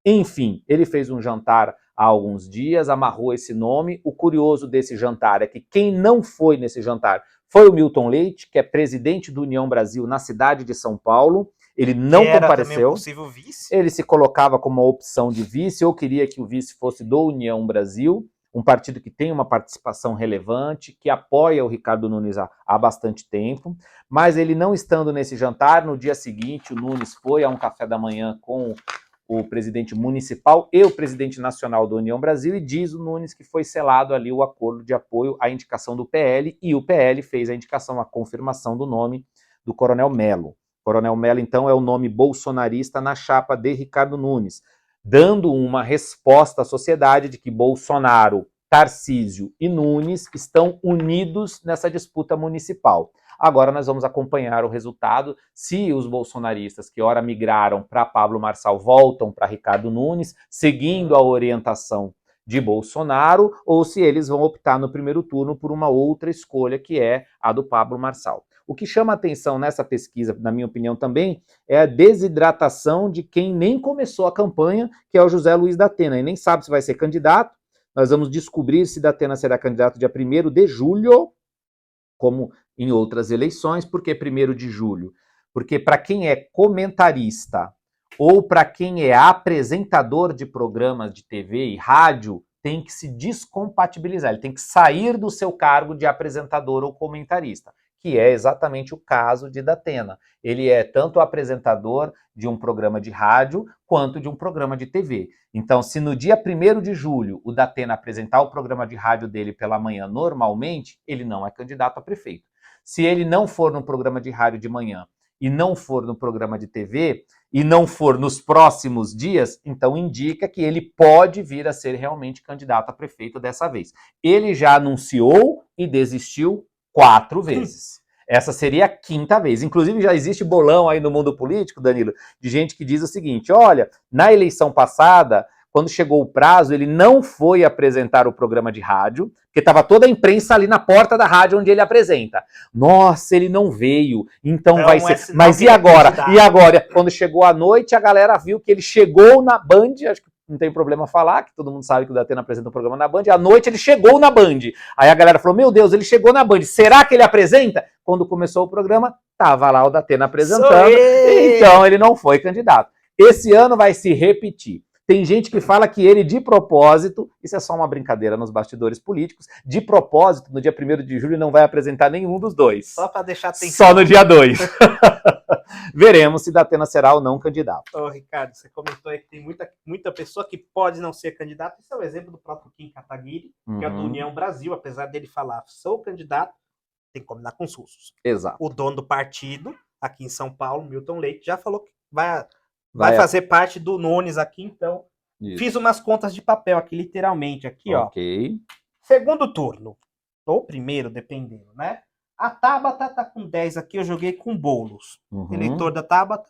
B: Enfim, ele fez um jantar há alguns dias, amarrou esse nome. O curioso desse jantar é que quem não foi nesse jantar foi o Milton Leite, que é presidente do União Brasil na cidade de São Paulo. Ele não compareceu.
A: Possível vice.
B: Ele se colocava como uma opção de vice, ou queria que o vice fosse do União Brasil, um partido que tem uma participação relevante, que apoia o Ricardo Nunes há bastante tempo, mas ele não estando nesse jantar, no dia seguinte o Nunes foi a um café da manhã com o presidente municipal e o presidente nacional da União Brasil, e diz o Nunes que foi selado ali o acordo de apoio à indicação do PL, e o PL fez a indicação, a confirmação do nome do Coronel Mello. Coronel Mello, então, é o nome bolsonarista na chapa de Ricardo Nunes, dando uma resposta à sociedade de que Bolsonaro, Tarcísio e Nunes estão unidos nessa disputa municipal. Agora nós vamos acompanhar o resultado, se os bolsonaristas que ora migraram para Pablo Marçal voltam para Ricardo Nunes, seguindo a orientação de Bolsonaro, ou se eles vão optar no primeiro turno por uma outra escolha, que é a do Pablo Marçal. O que chama atenção nessa pesquisa, na minha opinião também, é a desidratação de quem nem começou a campanha, que é o José Luiz da Atena, e nem sabe se vai ser candidato. Nós vamos descobrir se da Atena será candidato dia 1º de julho, como em outras eleições. Por que 1º de julho? Porque para quem é comentarista ou para quem é apresentador de programas de TV e rádio, tem que se descompatibilizar, ele tem que sair do seu cargo de apresentador ou comentarista, que é exatamente o caso de Datena. Ele é tanto apresentador de um programa de rádio quanto de um programa de TV. Então, se no dia 1º de julho o Datena apresentar o programa de rádio dele pela manhã normalmente, ele não é candidato a prefeito. Se ele não for no programa de rádio de manhã e não for no programa de TV, e não for nos próximos dias, então indica que ele pode vir a ser realmente candidato a prefeito dessa vez. Ele já anunciou e desistiu 4 vezes. Essa seria a 5ª vez. Inclusive já existe bolão aí no mundo político, Danilo, de gente que diz o seguinte, olha, na eleição passada, quando chegou o prazo, ele não foi apresentar o programa de rádio, porque estava toda a imprensa ali na porta da rádio onde ele apresenta. Nossa, ele não veio, então vai ser... Mas e agora? E agora? Quando chegou a noite, a galera viu que ele chegou na Band, acho que não tem problema falar, que todo mundo sabe que o Datena apresenta um programa na Band, à noite ele chegou na Band. Aí a galera falou, meu Deus, ele chegou na Band, será que ele apresenta? Quando começou o programa, tava lá o Datena apresentando, então ele não foi candidato. Esse ano vai se repetir. Tem gente que fala que ele, de propósito, isso é só uma brincadeira nos bastidores políticos, de propósito, no dia 1º de julho, não vai apresentar nenhum dos dois.
A: Só para deixar atenção.
B: Só no dia 2. Veremos se Datena será ou não candidato.
A: Ô, Ricardo, você comentou aí que tem muita pessoa que pode não ser candidato. Esse é o exemplo do próprio Kim Kataguiri, que é do União Brasil. Apesar dele falar, sou candidato, tem que combinar com os russos.
B: Exato.
A: O dono do partido, aqui em São Paulo, Milton Leite, já falou que vai fazer parte do Nunes aqui, então. Isso. Fiz umas contas de papel aqui, literalmente, aqui,
B: ok.
A: Segundo turno, ou primeiro, dependendo, né? A Tabata tá com 10 aqui, eu joguei com Boulos. Eleitor da Tabata,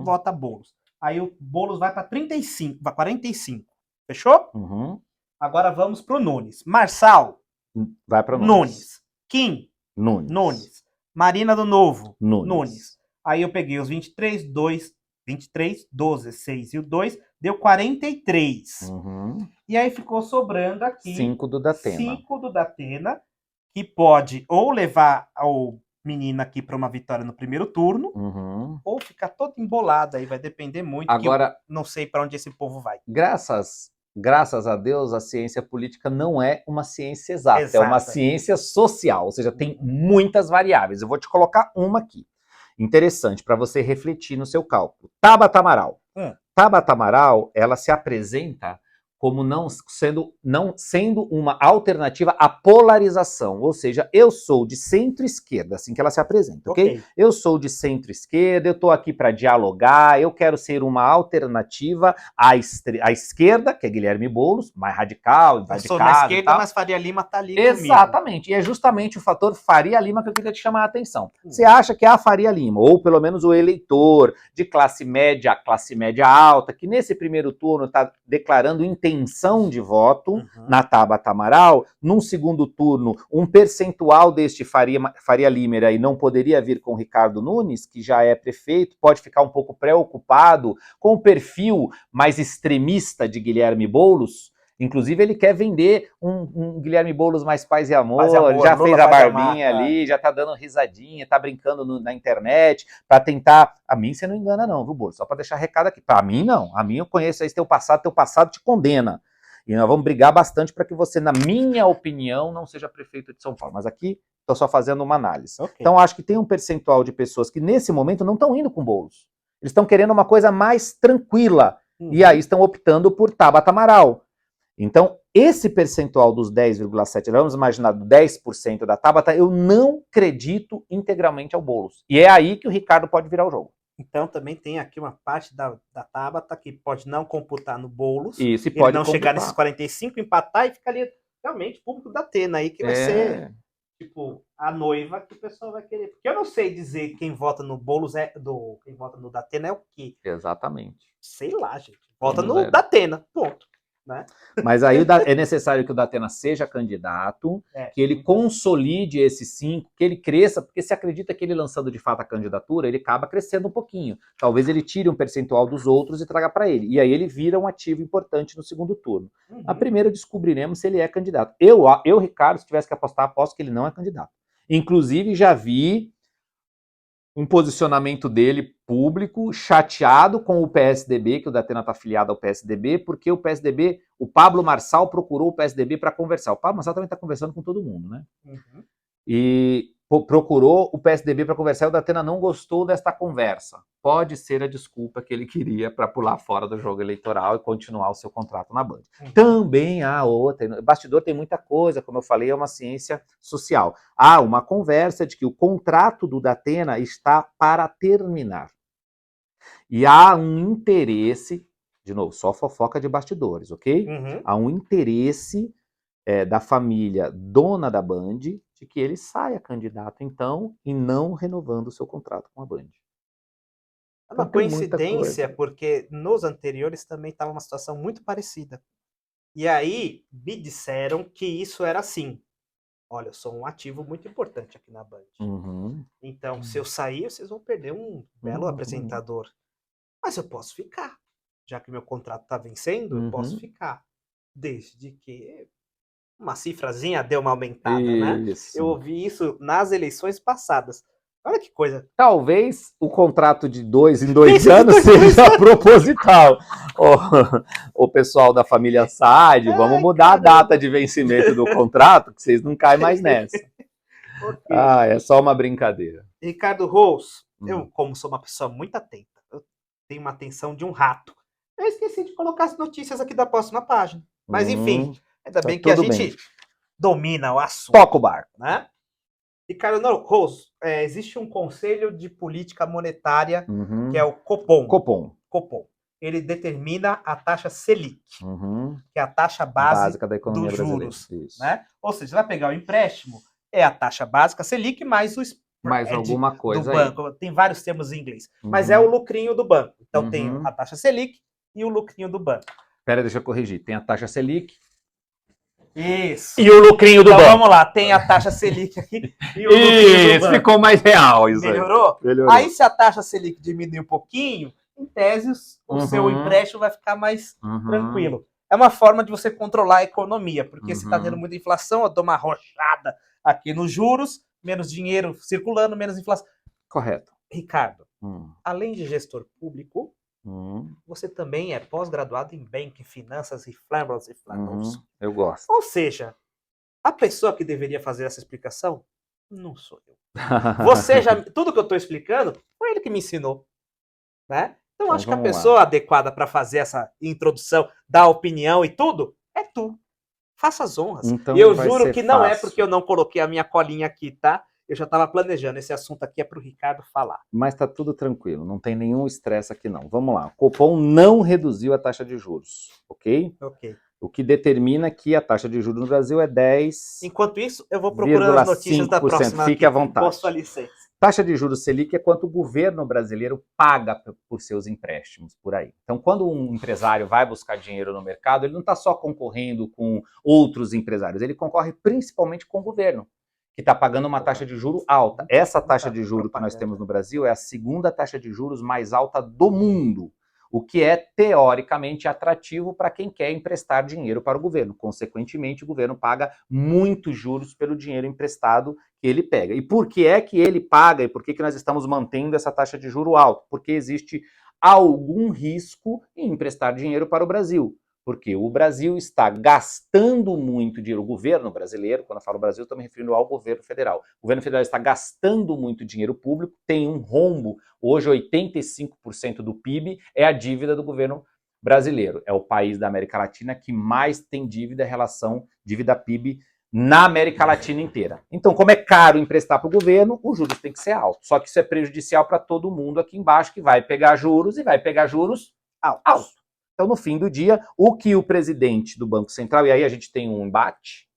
A: vota Boulos. Aí o Boulos vai para 35, para 45. Fechou? Agora vamos pro Nunes. Marçal.
B: Vai para
A: Nunes. Kim.
B: Nunes.
A: Marina do Novo.
B: Nunes.
A: Aí eu peguei os 23, 12, 6 e o 2, deu 43. E aí ficou sobrando aqui
B: 5 do Datena.
A: 5 do Datena, que pode ou levar o menino aqui para uma vitória no primeiro turno, ou ficar todo embolado, aí vai depender muito.
B: Agora,
A: não sei para onde esse povo vai.
B: Graças graças a Deus, a ciência política não é uma ciência exata, é uma ciência social, ou seja, tem muitas variáveis. Eu vou te colocar uma aqui, interessante, para você refletir no seu cálculo. Tabata Amaral. Tabata Amaral, ela se apresenta como não sendo uma alternativa à polarização, ou seja, eu sou de centro-esquerda, assim que ela se apresenta, ok? Eu sou de centro-esquerda, eu estou aqui para dialogar, eu quero ser uma alternativa à esquerda, que é Guilherme Boulos, mais radical,
A: eu sou na esquerda, mas Faria Lima está ali
B: exatamente, comigo. E é justamente o fator Faria Lima que eu queria te chamar a atenção. Você acha que a Faria Lima, ou pelo menos o eleitor de classe média alta, que nesse primeiro turno está declarando intenção de voto na Tabata Amaral, num segundo turno, um percentual deste Faria Lima aí não poderia vir com o Ricardo Nunes, que já é prefeito, pode ficar um pouco preocupado com o perfil mais extremista de Guilherme Boulos. Inclusive, ele quer vender um Guilherme Boulos mais paz e amor, já Lula fez a barbinha ali, já tá dando risadinha, tá brincando na internet, para tentar... A mim você não engana não, viu, Boulos? Só para deixar recado aqui. Para mim, não. A mim eu conheço aí teu passado te condena. E nós vamos brigar bastante para que você, na minha opinião, não seja prefeito de São Paulo. Mas aqui, estou só fazendo uma análise. Então, acho que tem um percentual de pessoas que, nesse momento, não estão indo com Boulos. Eles estão querendo uma coisa mais tranquila. E aí estão optando por Tabata Amaral. Então, esse percentual dos 10,7%, vamos imaginar 10% da Tabata, eu não acredito integralmente ao Boulos. E é aí que o Ricardo pode virar o jogo.
A: Então, também tem aqui uma parte da Tabata que pode não computar no Boulos.
B: Isso, e pode
A: não chegar nesses 45, empatar e ficar ali, realmente, público da Atena aí, que vai ser, tipo, a noiva que o pessoal vai querer. Porque eu não sei dizer quem vota no Boulos quem vota no Datena é o quê?
B: Exatamente.
A: Sei lá, gente. Vota no Datena, ponto. Né?
B: Mas aí é necessário que o Datena seja candidato, que ele consolide esses 5, que ele cresça, porque se acredita que ele lançando de fato a candidatura, ele acaba crescendo um pouquinho. Talvez ele tire um percentual dos outros e traga para ele. E aí ele vira um ativo importante no segundo turno. Na primeira descobriremos se ele é candidato. Eu, Ricardo, se tivesse que apostar, aposto que ele não é candidato. Inclusive, já vi um posicionamento dele público, chateado com o PSDB, que o Datena está afiliado ao PSDB, porque o PSDB, o Pablo Marçal procurou o PSDB para conversar. O Pablo Marçal também está conversando com todo mundo, né? E procurou o PSDB para conversar e o Datena não gostou desta conversa. Pode ser a desculpa que ele queria para pular fora do jogo eleitoral e continuar o seu contrato na Band. Também há outra. Bastidor tem muita coisa, como eu falei, é uma ciência social. Há uma conversa de que o contrato do Datena está para terminar. E há um interesse, de novo, só fofoca de bastidores, ok? Há um interesse da família dona da Band de que ele saia candidato, então, e não renovando o seu contrato com a Band.
A: É uma coincidência, porque nos anteriores também estava uma situação muito parecida. E aí, me disseram que isso era assim. Olha, eu sou um ativo muito importante aqui na Band. Então, se eu sair, vocês vão perder um belo apresentador. Mas eu posso ficar. Já que meu contrato está vencendo, eu posso ficar. Desde que uma cifrazinha deu uma aumentada, né? Eu ouvi isso nas eleições passadas. Olha que coisa.
B: Talvez o contrato de 2 em 2 anos seja proposital. O pessoal da família Saad, vamos mudar a data de vencimento do contrato, que vocês não caem mais nessa. É só uma brincadeira.
A: Ricardo Rous, eu, como sou uma pessoa muito atenta, eu tenho uma atenção de um rato. Eu esqueci de colocar as notícias aqui da próxima página. Mas enfim, ainda bem que a gente domina o assunto.
B: Toca o barco.
A: Né? Ricardo Rous, existe um Conselho de Política Monetária, que é o Copom. Ele determina a taxa Selic, que é a taxa básica da economia dos juros. Né? Ou seja, você vai pegar o empréstimo, é a taxa básica Selic mais o
B: mais alguma coisa
A: do banco. Tem vários termos em inglês, mas é o lucrinho do banco. Então tem a taxa Selic e o lucrinho do banco.
B: Pera, deixa eu corrigir. Tem a taxa Selic.
A: Isso.
B: E o lucrinho do banco.
A: Então vamos lá, tem a taxa Selic aqui e o lucrinho do banco.
B: Ficou mais real isso.
A: Melhorou? Aí se a taxa Selic diminuir um pouquinho, em tese o seu empréstimo vai ficar mais tranquilo. É uma forma de você controlar a economia, porque se está tendo muita inflação, eu dou uma arrochada aqui nos juros, menos dinheiro circulando, menos inflação.
B: Correto.
A: Ricardo, além de gestor público, Você também é pós-graduado em Banking, Finanças e Flambos.
B: Eu gosto.
A: Ou seja, a pessoa que deveria fazer essa explicação não sou eu. Você já, tudo que eu estou explicando foi ele que me ensinou, né? Então acho que a pessoa adequada para fazer essa introdução, dar opinião e tudo, é tu. Faça as honras.
B: Então
A: e eu juro que não
B: fácil.
A: É porque eu não coloquei a minha colinha aqui, tá? Eu já estava planejando, esse assunto aqui é para o Ricardo falar.
B: Mas tá tudo tranquilo, não tem nenhum estresse aqui não. Vamos lá, o Copom não reduziu a taxa de juros, ok?
A: Ok.
B: O que determina que a taxa de juros no Brasil é 10.
A: Enquanto isso, eu vou procurando as notícias da próxima.
B: Fique à vontade.
A: Com sua licença.
B: Taxa de juros Selic é quanto o governo brasileiro paga por seus empréstimos por aí. Então, quando um empresário vai buscar dinheiro no mercado, ele não está só concorrendo com outros empresários, ele concorre principalmente com o governo, que está pagando uma taxa de juros alta. Essa taxa de juros que nós temos no Brasil é a segunda taxa de juros mais alta do mundo, o que é teoricamente atrativo para quem quer emprestar dinheiro para o governo. Consequentemente, o governo paga muitos juros pelo dinheiro emprestado que ele pega. E por que é que ele paga e por que nós estamos mantendo essa taxa de juro alta? Porque existe algum risco em emprestar dinheiro para o Brasil. Porque o Brasil está gastando muito dinheiro, o governo brasileiro, quando eu falo Brasil, eu estou me referindo ao governo federal. O governo federal está gastando muito dinheiro público, tem um rombo, hoje 85% do PIB é a dívida do governo brasileiro. É o país da América Latina que mais tem dívida em relação dívida-PIB na América Latina inteira. Então, como é caro emprestar para o governo, os juros têm que ser altos. Só que isso é prejudicial para todo mundo aqui embaixo, que vai pegar juros e vai pegar juros altos. Então, no fim do dia, o que o presidente do Banco Central, e aí a gente tem um embate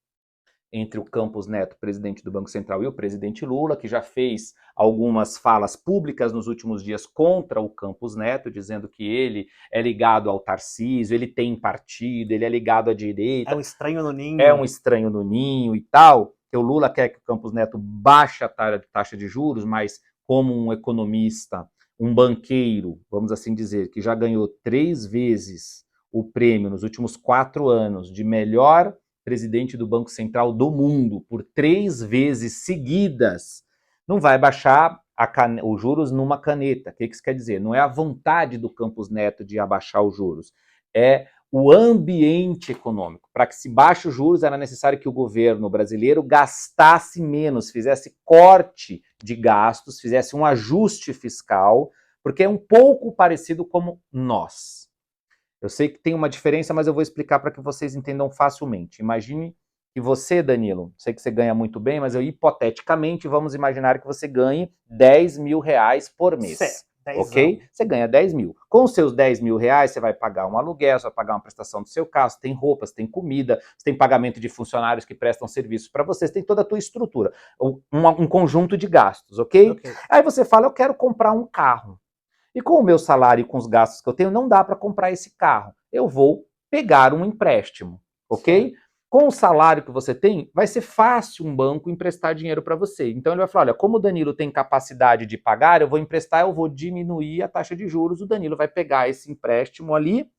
B: entre o Campos Neto, presidente do Banco Central, e o presidente Lula, que já fez algumas falas públicas nos últimos dias contra o Campos Neto, dizendo que ele é ligado ao Tarcísio, ele tem partido, ele é ligado à direita.
A: É um estranho no ninho.
B: É um estranho no ninho e tal. Que o Lula quer que o Campos Neto baixe a taxa de juros, mas como um economista, um banqueiro, vamos assim dizer, que já ganhou 3 vezes o prêmio nos últimos 4 anos de melhor presidente do Banco Central do mundo por 3 vezes seguidas, não vai baixar os juros numa caneta. O que isso quer dizer? Não é a vontade do Campos Neto de abaixar os juros, é o ambiente econômico. Para que se baixe os juros, era necessário que o governo brasileiro gastasse menos, fizesse corte de gastos, fizesse um ajuste fiscal, porque é um pouco parecido como nós. Eu sei que tem uma diferença, mas eu vou explicar para que vocês entendam facilmente. Imagine que você, Danilo, sei que você ganha muito bem, mas hipoteticamente vamos imaginar que você ganhe 10 mil reais por mês.
A: Certo.
B: Ok? Você ganha 10 mil. Com os seus 10 mil reais, você vai pagar um aluguel, você vai pagar uma prestação do seu carro, você tem roupas, tem comida, você tem pagamento de funcionários que prestam serviços para você, você tem toda a tua estrutura, um conjunto de gastos, ok? Aí você fala, eu quero comprar um carro. E com o meu salário e com os gastos que eu tenho, não dá para comprar esse carro. Eu vou pegar um empréstimo, ok? Com o salário que você tem, vai ser fácil um banco emprestar dinheiro para você. Então ele vai falar, olha, como o Danilo tem capacidade de pagar, eu vou emprestar, eu vou diminuir a taxa de juros, o Danilo vai pegar esse empréstimo ali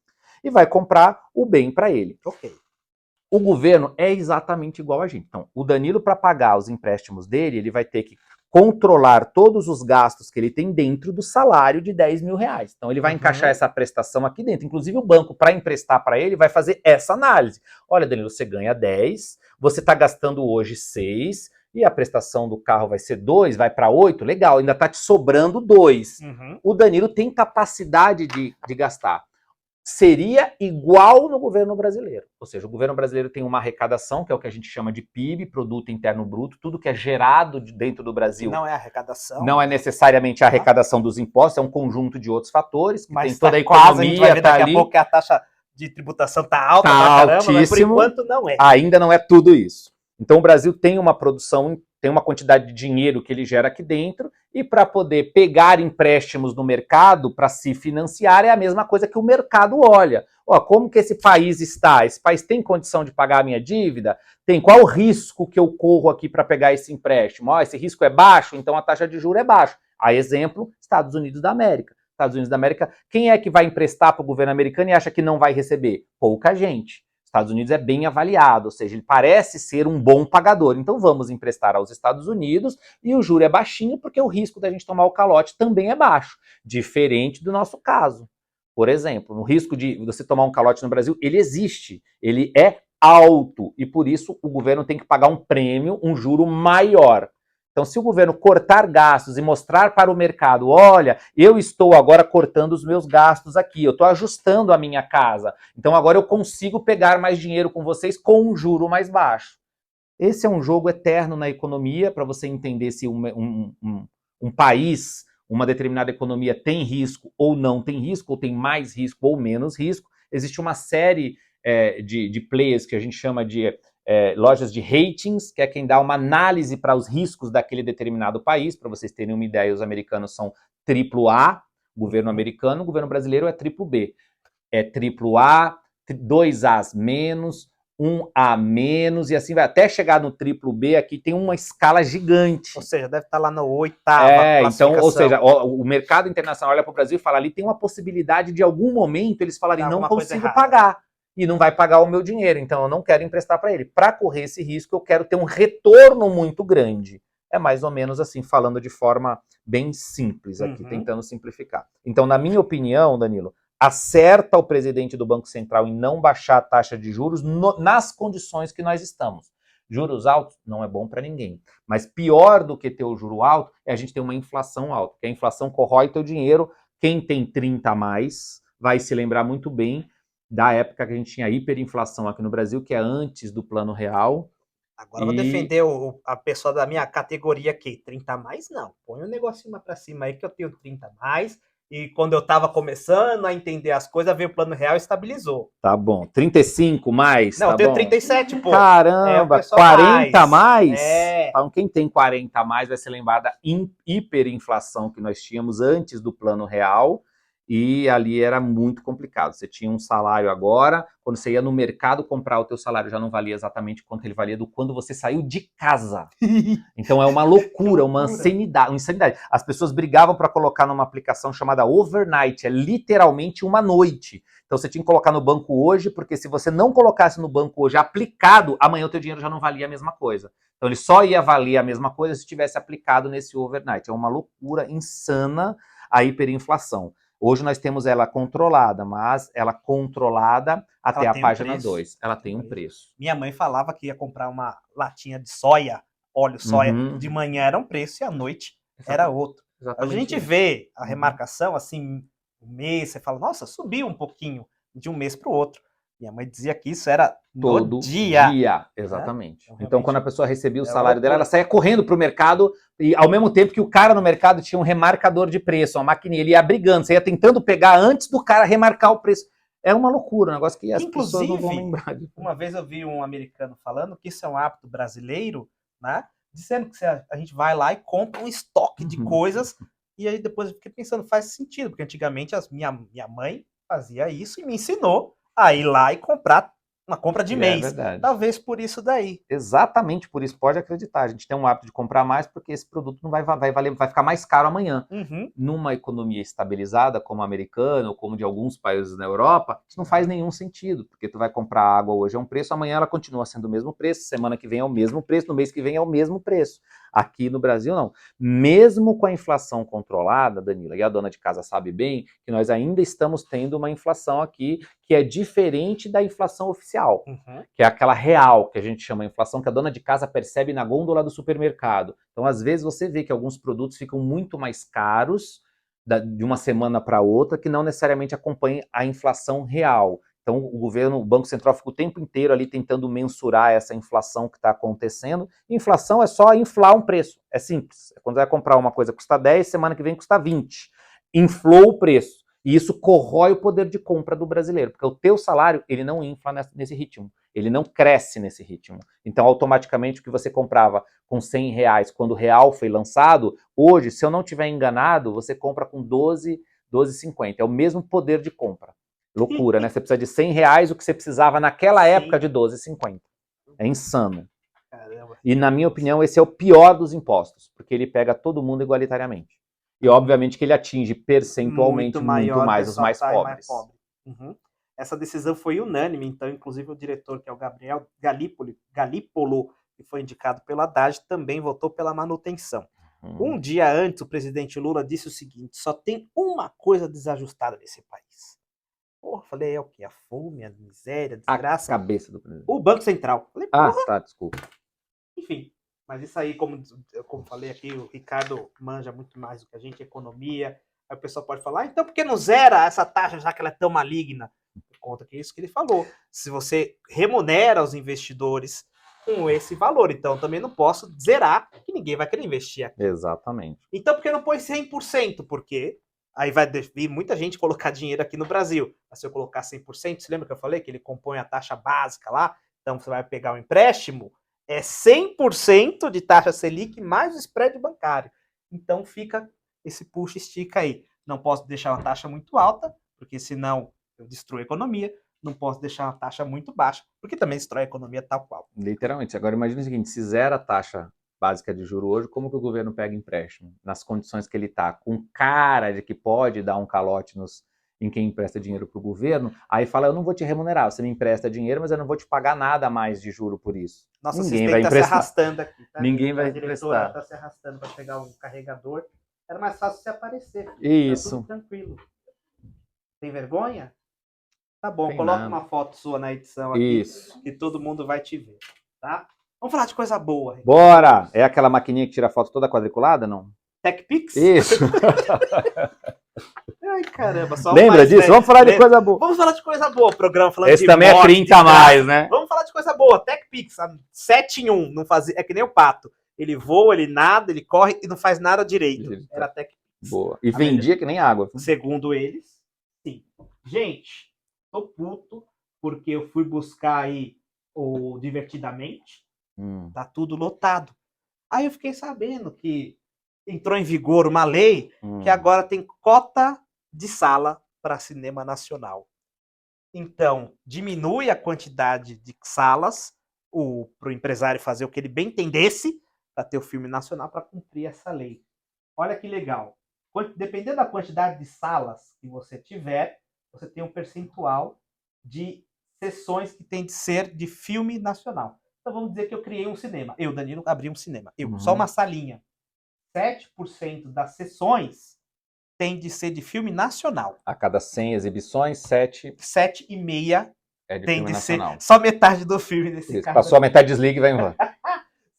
B: e vai comprar o bem para ele.
A: Ok.
B: O governo é exatamente igual a gente. Então, o Danilo, para pagar os empréstimos dele, ele vai ter que controlar todos os gastos que ele tem dentro do salário de 10 mil reais. Então ele vai encaixar essa prestação aqui dentro. Inclusive o banco, para emprestar para ele, vai fazer essa análise. Olha, Danilo, você ganha 10, você está gastando hoje 6, e a prestação do carro vai ser 2, vai para 8, legal, ainda está te sobrando 2. O Danilo tem capacidade de gastar. Seria igual no governo brasileiro. Ou seja, o governo brasileiro tem uma arrecadação, que é o que a gente chama de PIB, Produto Interno Bruto, tudo que é gerado dentro do Brasil.
A: Que não é arrecadação.
B: Não é necessariamente a arrecadação dos impostos, é um conjunto de outros fatores, que
A: mas
B: tem toda a
A: economia,
B: a gente vai ver
A: daqui a pouco que a taxa de tributação está alta pra caramba, mas por enquanto não é.
B: Ainda não é tudo isso. Então o Brasil tem uma produção, tem uma quantidade de dinheiro que ele gera aqui dentro, e para poder pegar empréstimos no mercado para se financiar é a mesma coisa que o mercado olha. Ó, como que esse país está? Esse país tem condição de pagar a minha dívida? Tem? Qual o risco que eu corro aqui para pegar esse empréstimo? Ó, esse risco é baixo, então a taxa de juros é baixa. A exemplo, Estados Unidos da América. Estados Unidos da América, quem é que vai emprestar para o governo americano e acha que não vai receber? Pouca gente. Estados Unidos é bem avaliado, ou seja, ele parece ser um bom pagador. Então vamos emprestar aos Estados Unidos e o juro é baixinho porque o risco da gente tomar o calote também é baixo, diferente do nosso caso. Por exemplo, no risco de você tomar um calote no Brasil, ele existe, ele é alto, e por isso o governo tem que pagar um prêmio, um juro maior. Então, se o governo cortar gastos e mostrar para o mercado, olha, eu estou agora cortando os meus gastos aqui, eu estou ajustando a minha casa, então agora eu consigo pegar mais dinheiro com vocês com um juro mais baixo. Esse é um jogo eterno na economia, para você entender se um país, uma determinada economia tem risco ou não tem risco, ou tem mais risco ou menos risco. Existe uma série de players que a gente chama de lojas de ratings, que é quem dá uma análise para os riscos daquele determinado país. Para vocês terem uma ideia, os americanos são AAA, governo americano, o governo brasileiro é BBB. É AAA, 2As menos, 1A menos, e assim vai até chegar no triplo B. Aqui tem uma escala gigante.
A: Ou seja, deve estar lá na 8ª
B: então, ou seja, o mercado internacional olha para o Brasil e fala, ali tem uma possibilidade de algum momento eles falarem, não consigo pagar, e não vai pagar o meu dinheiro, então eu não quero emprestar para ele. Para correr esse risco, eu quero ter um retorno muito grande. É mais ou menos assim, falando de forma bem simples aqui, tentando simplificar. Então, na minha opinião, Danilo, acerta o presidente do Banco Central em não baixar a taxa de juros nas condições que nós estamos. Juros altos não é bom para ninguém. Mas pior do que ter o juro alto é a gente ter uma inflação alta, porque a inflação corrói teu dinheiro. Quem tem 30 a mais vai se lembrar muito bem da época que a gente tinha hiperinflação aqui no Brasil, que é antes do Plano Real.
A: Agora eu vou defender a pessoa da minha categoria aqui. 30 a mais, não. Põe um negocinho para cima aí que eu tenho 30 a mais. E quando eu tava começando a entender as coisas, veio o Plano Real e estabilizou.
B: Tá bom. 35 mais?
A: Não,
B: tá
A: eu tenho
B: bom.
A: 37, pô.
B: Caramba, 40 mais? Então, quem tem 40 a mais vai se lembrar da hiperinflação que nós tínhamos antes do Plano Real, e ali era muito complicado. Você tinha um salário agora, quando você ia no mercado comprar, o teu salário já não valia exatamente quanto ele valia do quando você saiu de casa. Então é uma loucura, uma insanidade. As pessoas brigavam para colocar numa aplicação chamada Overnight, é literalmente uma noite. Então você tinha que colocar no banco hoje, porque se você não colocasse no banco hoje aplicado, amanhã o teu dinheiro já não valia a mesma coisa. Então ele só ia valer a mesma coisa se tivesse aplicado nesse overnight. É uma loucura insana a hiperinflação. Hoje nós temos ela controlada, mas ela controlada até a página 2. Ela tem um preço.
A: Minha mãe falava que ia comprar uma latinha de soia, óleo soia, de manhã era um preço e à noite era outro. A gente vê a remarcação, assim, um mês, você fala, nossa, subiu um pouquinho de um mês para o outro. Minha mãe dizia que isso era
B: todo dia. Exatamente. Né? Então, quando a pessoa recebia o salário dela, ela saía correndo para o mercado, e ao mesmo tempo que o cara no mercado tinha um remarcador de preço, uma maquininha, ele ia brigando, você ia tentando pegar antes do cara remarcar o preço. É uma loucura, um negócio que as pessoas não vão lembrar.
A: Uma vez eu vi um americano falando que isso é um hábito brasileiro, né? Dizendo que a gente vai lá e compra um estoque de coisas, e aí depois eu fiquei pensando, faz sentido, porque antigamente minha mãe fazia isso e me ensinou a ir lá e comprar uma compra de mês.
B: Verdade.
A: Talvez por isso daí.
B: Exatamente por isso, pode acreditar. A gente tem um hábito de comprar mais porque esse produto não vai ficar mais caro amanhã. Numa economia estabilizada como a americana ou como de alguns países na Europa, isso não faz nenhum sentido, porque tu vai comprar água hoje é um preço, amanhã ela continua sendo o mesmo preço, semana que vem é o mesmo preço, no mês que vem é o mesmo preço. Aqui no Brasil, não. Mesmo com a inflação controlada, Danila, e a dona de casa sabe bem, que nós ainda estamos tendo uma inflação aqui que é diferente da inflação oficial, que é aquela real, que a gente chama de inflação, que a dona de casa percebe na gôndola do supermercado. Então, às vezes, você vê que alguns produtos ficam muito mais caros de uma semana para outra, que não necessariamente acompanham a inflação real. Então, o Banco Central fica o tempo inteiro ali tentando mensurar essa inflação que está acontecendo. Inflação é só inflar um preço. É simples. Quando você vai comprar uma coisa que custa 10, semana que vem custa 20. Inflou o preço. E isso corrói o poder de compra do brasileiro, porque o teu salário, ele não infla nesse ritmo. Ele não cresce nesse ritmo. Então, automaticamente, o que você comprava com R$100 quando o real foi lançado, hoje, se eu não estiver enganado, você compra com 12,50. É o mesmo poder de compra. Loucura, né? Você precisa de R$100 o que você precisava naquela época de 12,50. É insano. Caramba. E, na minha opinião, esse é o pior dos impostos, porque ele pega todo mundo igualitariamente. E, obviamente, que ele atinge percentualmente muito mais os mais pobres.
A: Essa decisão foi unânime, então, inclusive o diretor, que é o Gabriel Galípolo, que foi indicado pelo Haddad, também votou pela manutenção. Um dia antes, o presidente Lula disse o seguinte, só tem uma coisa desajustada nesse país. Porra, falei, é o quê? A fome, a miséria, a desgraça.
B: A cabeça do presidente.
A: O Banco Central. Falei, porra.
B: Tá, desculpa.
A: Enfim, mas isso aí, como falei aqui, o Ricardo manja muito mais do que a gente, economia. Aí o pessoal pode falar, então por que não zera essa taxa, já que ela é tão maligna? Por conta que é isso que ele falou. Se você remunera os investidores com esse valor, então também não posso zerar, que ninguém vai querer investir aqui.
B: Exatamente.
A: Então por que não põe 100%? Porque aí vai vir muita gente colocar dinheiro aqui no Brasil. Mas se eu colocar 100%, você lembra que eu falei que ele compõe a taxa básica lá? Então você vai pegar um empréstimo, é 100% de taxa Selic mais o spread bancário. Então fica esse puxa e estica aí. Não posso deixar uma taxa muito alta, porque senão eu destruo a economia. Não posso deixar uma taxa muito baixa, porque também destrói a economia tal qual.
B: Literalmente. Agora imagine o seguinte, se zera a taxa básica de juro hoje, como que o governo pega empréstimo? Nas condições que ele está, com cara de que pode dar um calote em quem empresta dinheiro para o governo, aí fala, eu não vou te remunerar, você me empresta dinheiro, mas eu não vou te pagar nada mais de juro por isso.
A: Nossa, ninguém vai emprestar. Se arrastando aqui, tá?
B: Ninguém vai emprestar.
A: Está se arrastando para pegar um carregador. Era mais fácil você aparecer.
B: Isso.
A: Tá tudo tranquilo. Tem vergonha? Tá bom,
B: Tem
A: coloca
B: nada.
A: uma foto sua na edição aqui.
B: Isso.
A: Que todo mundo vai te ver, tá? Vamos falar de coisa boa. Ricardo.
B: Bora! É aquela maquininha que tira a foto toda quadriculada, não?
A: TechPix?
B: Isso.
A: Ai, caramba. Só
B: Lembra disso? Vamos falar de coisa boa.
A: Vamos falar de coisa boa. Programa falando
B: Esse
A: de
B: também
A: morte,
B: é 30 a mais, né?
A: Vamos falar de coisa boa. TechPix, 7 em 1. Não fazia, é que nem o pato. Ele voa, ele nada, ele corre e não faz nada direito. Era TechPix.
B: Boa. E vendia que nem água.
A: Segundo eles, sim. Gente, tô puto porque eu fui buscar aí o Divertidamente. Tá tudo lotado. Aí eu fiquei sabendo que entrou em vigor uma lei que agora tem cota de sala para cinema nacional. Então, diminui a quantidade de salas para o empresário fazer o que ele bem entendesse para ter o filme nacional para cumprir essa lei. Olha que legal. Dependendo da quantidade de salas que você tiver, você tem um percentual de sessões que tem de ser de filme nacional. Então vamos dizer que eu criei um cinema. Eu, Danilo, abri um cinema. Só uma salinha. 7% das sessões tem de ser de filme nacional.
B: A cada 100 exibições,
A: 7,5
B: é de
A: tem
B: filme
A: de
B: nacional.
A: ser só metade do filme nesse
B: Isso,
A: caso.
B: passou a metade, desliga e vai embora.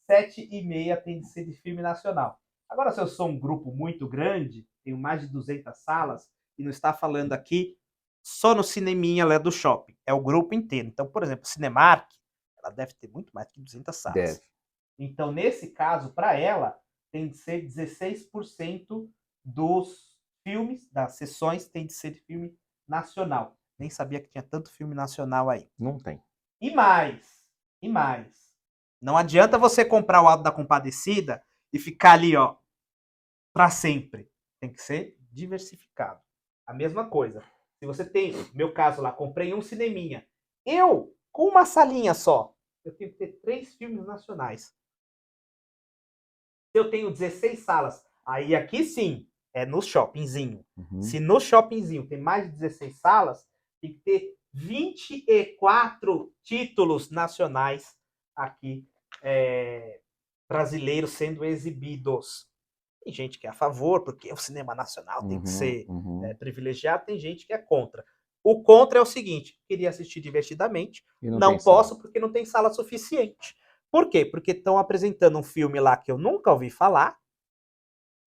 A: 7,5 tem de ser de filme nacional. Agora, se eu sou um grupo muito grande, tenho mais de 200 salas, e não está falando aqui só no cineminha lá do shopping, é o grupo inteiro. Então, por exemplo, Cinemark, ela deve ter muito mais que 200 salas.
B: Deve.
A: Então, nesse caso, para ela, tem de ser 16% dos filmes, das sessões, tem de ser de filme nacional. Nem sabia que tinha tanto filme nacional aí.
B: Não tem.
A: E mais. Não adianta você comprar o Auto da Compadecida e ficar ali, ó, para sempre. Tem que ser diversificado. A mesma coisa. Se você tem, no meu caso lá, comprei um cineminha. Eu, com uma salinha só, eu tenho que ter 3 filmes nacionais. Se eu tenho 16 salas, aí aqui sim, é no shoppingzinho. Se no shoppingzinho tem mais de 16 salas, tem que ter 24 títulos nacionais aqui, brasileiros sendo exibidos. Tem gente que é a favor, porque o cinema nacional tem que ser privilegiado, tem gente que é contra. O contra é o seguinte, queria assistir divertidamente, não posso porque não tem sala suficiente. Por quê? Porque estão apresentando um filme lá que eu nunca ouvi falar,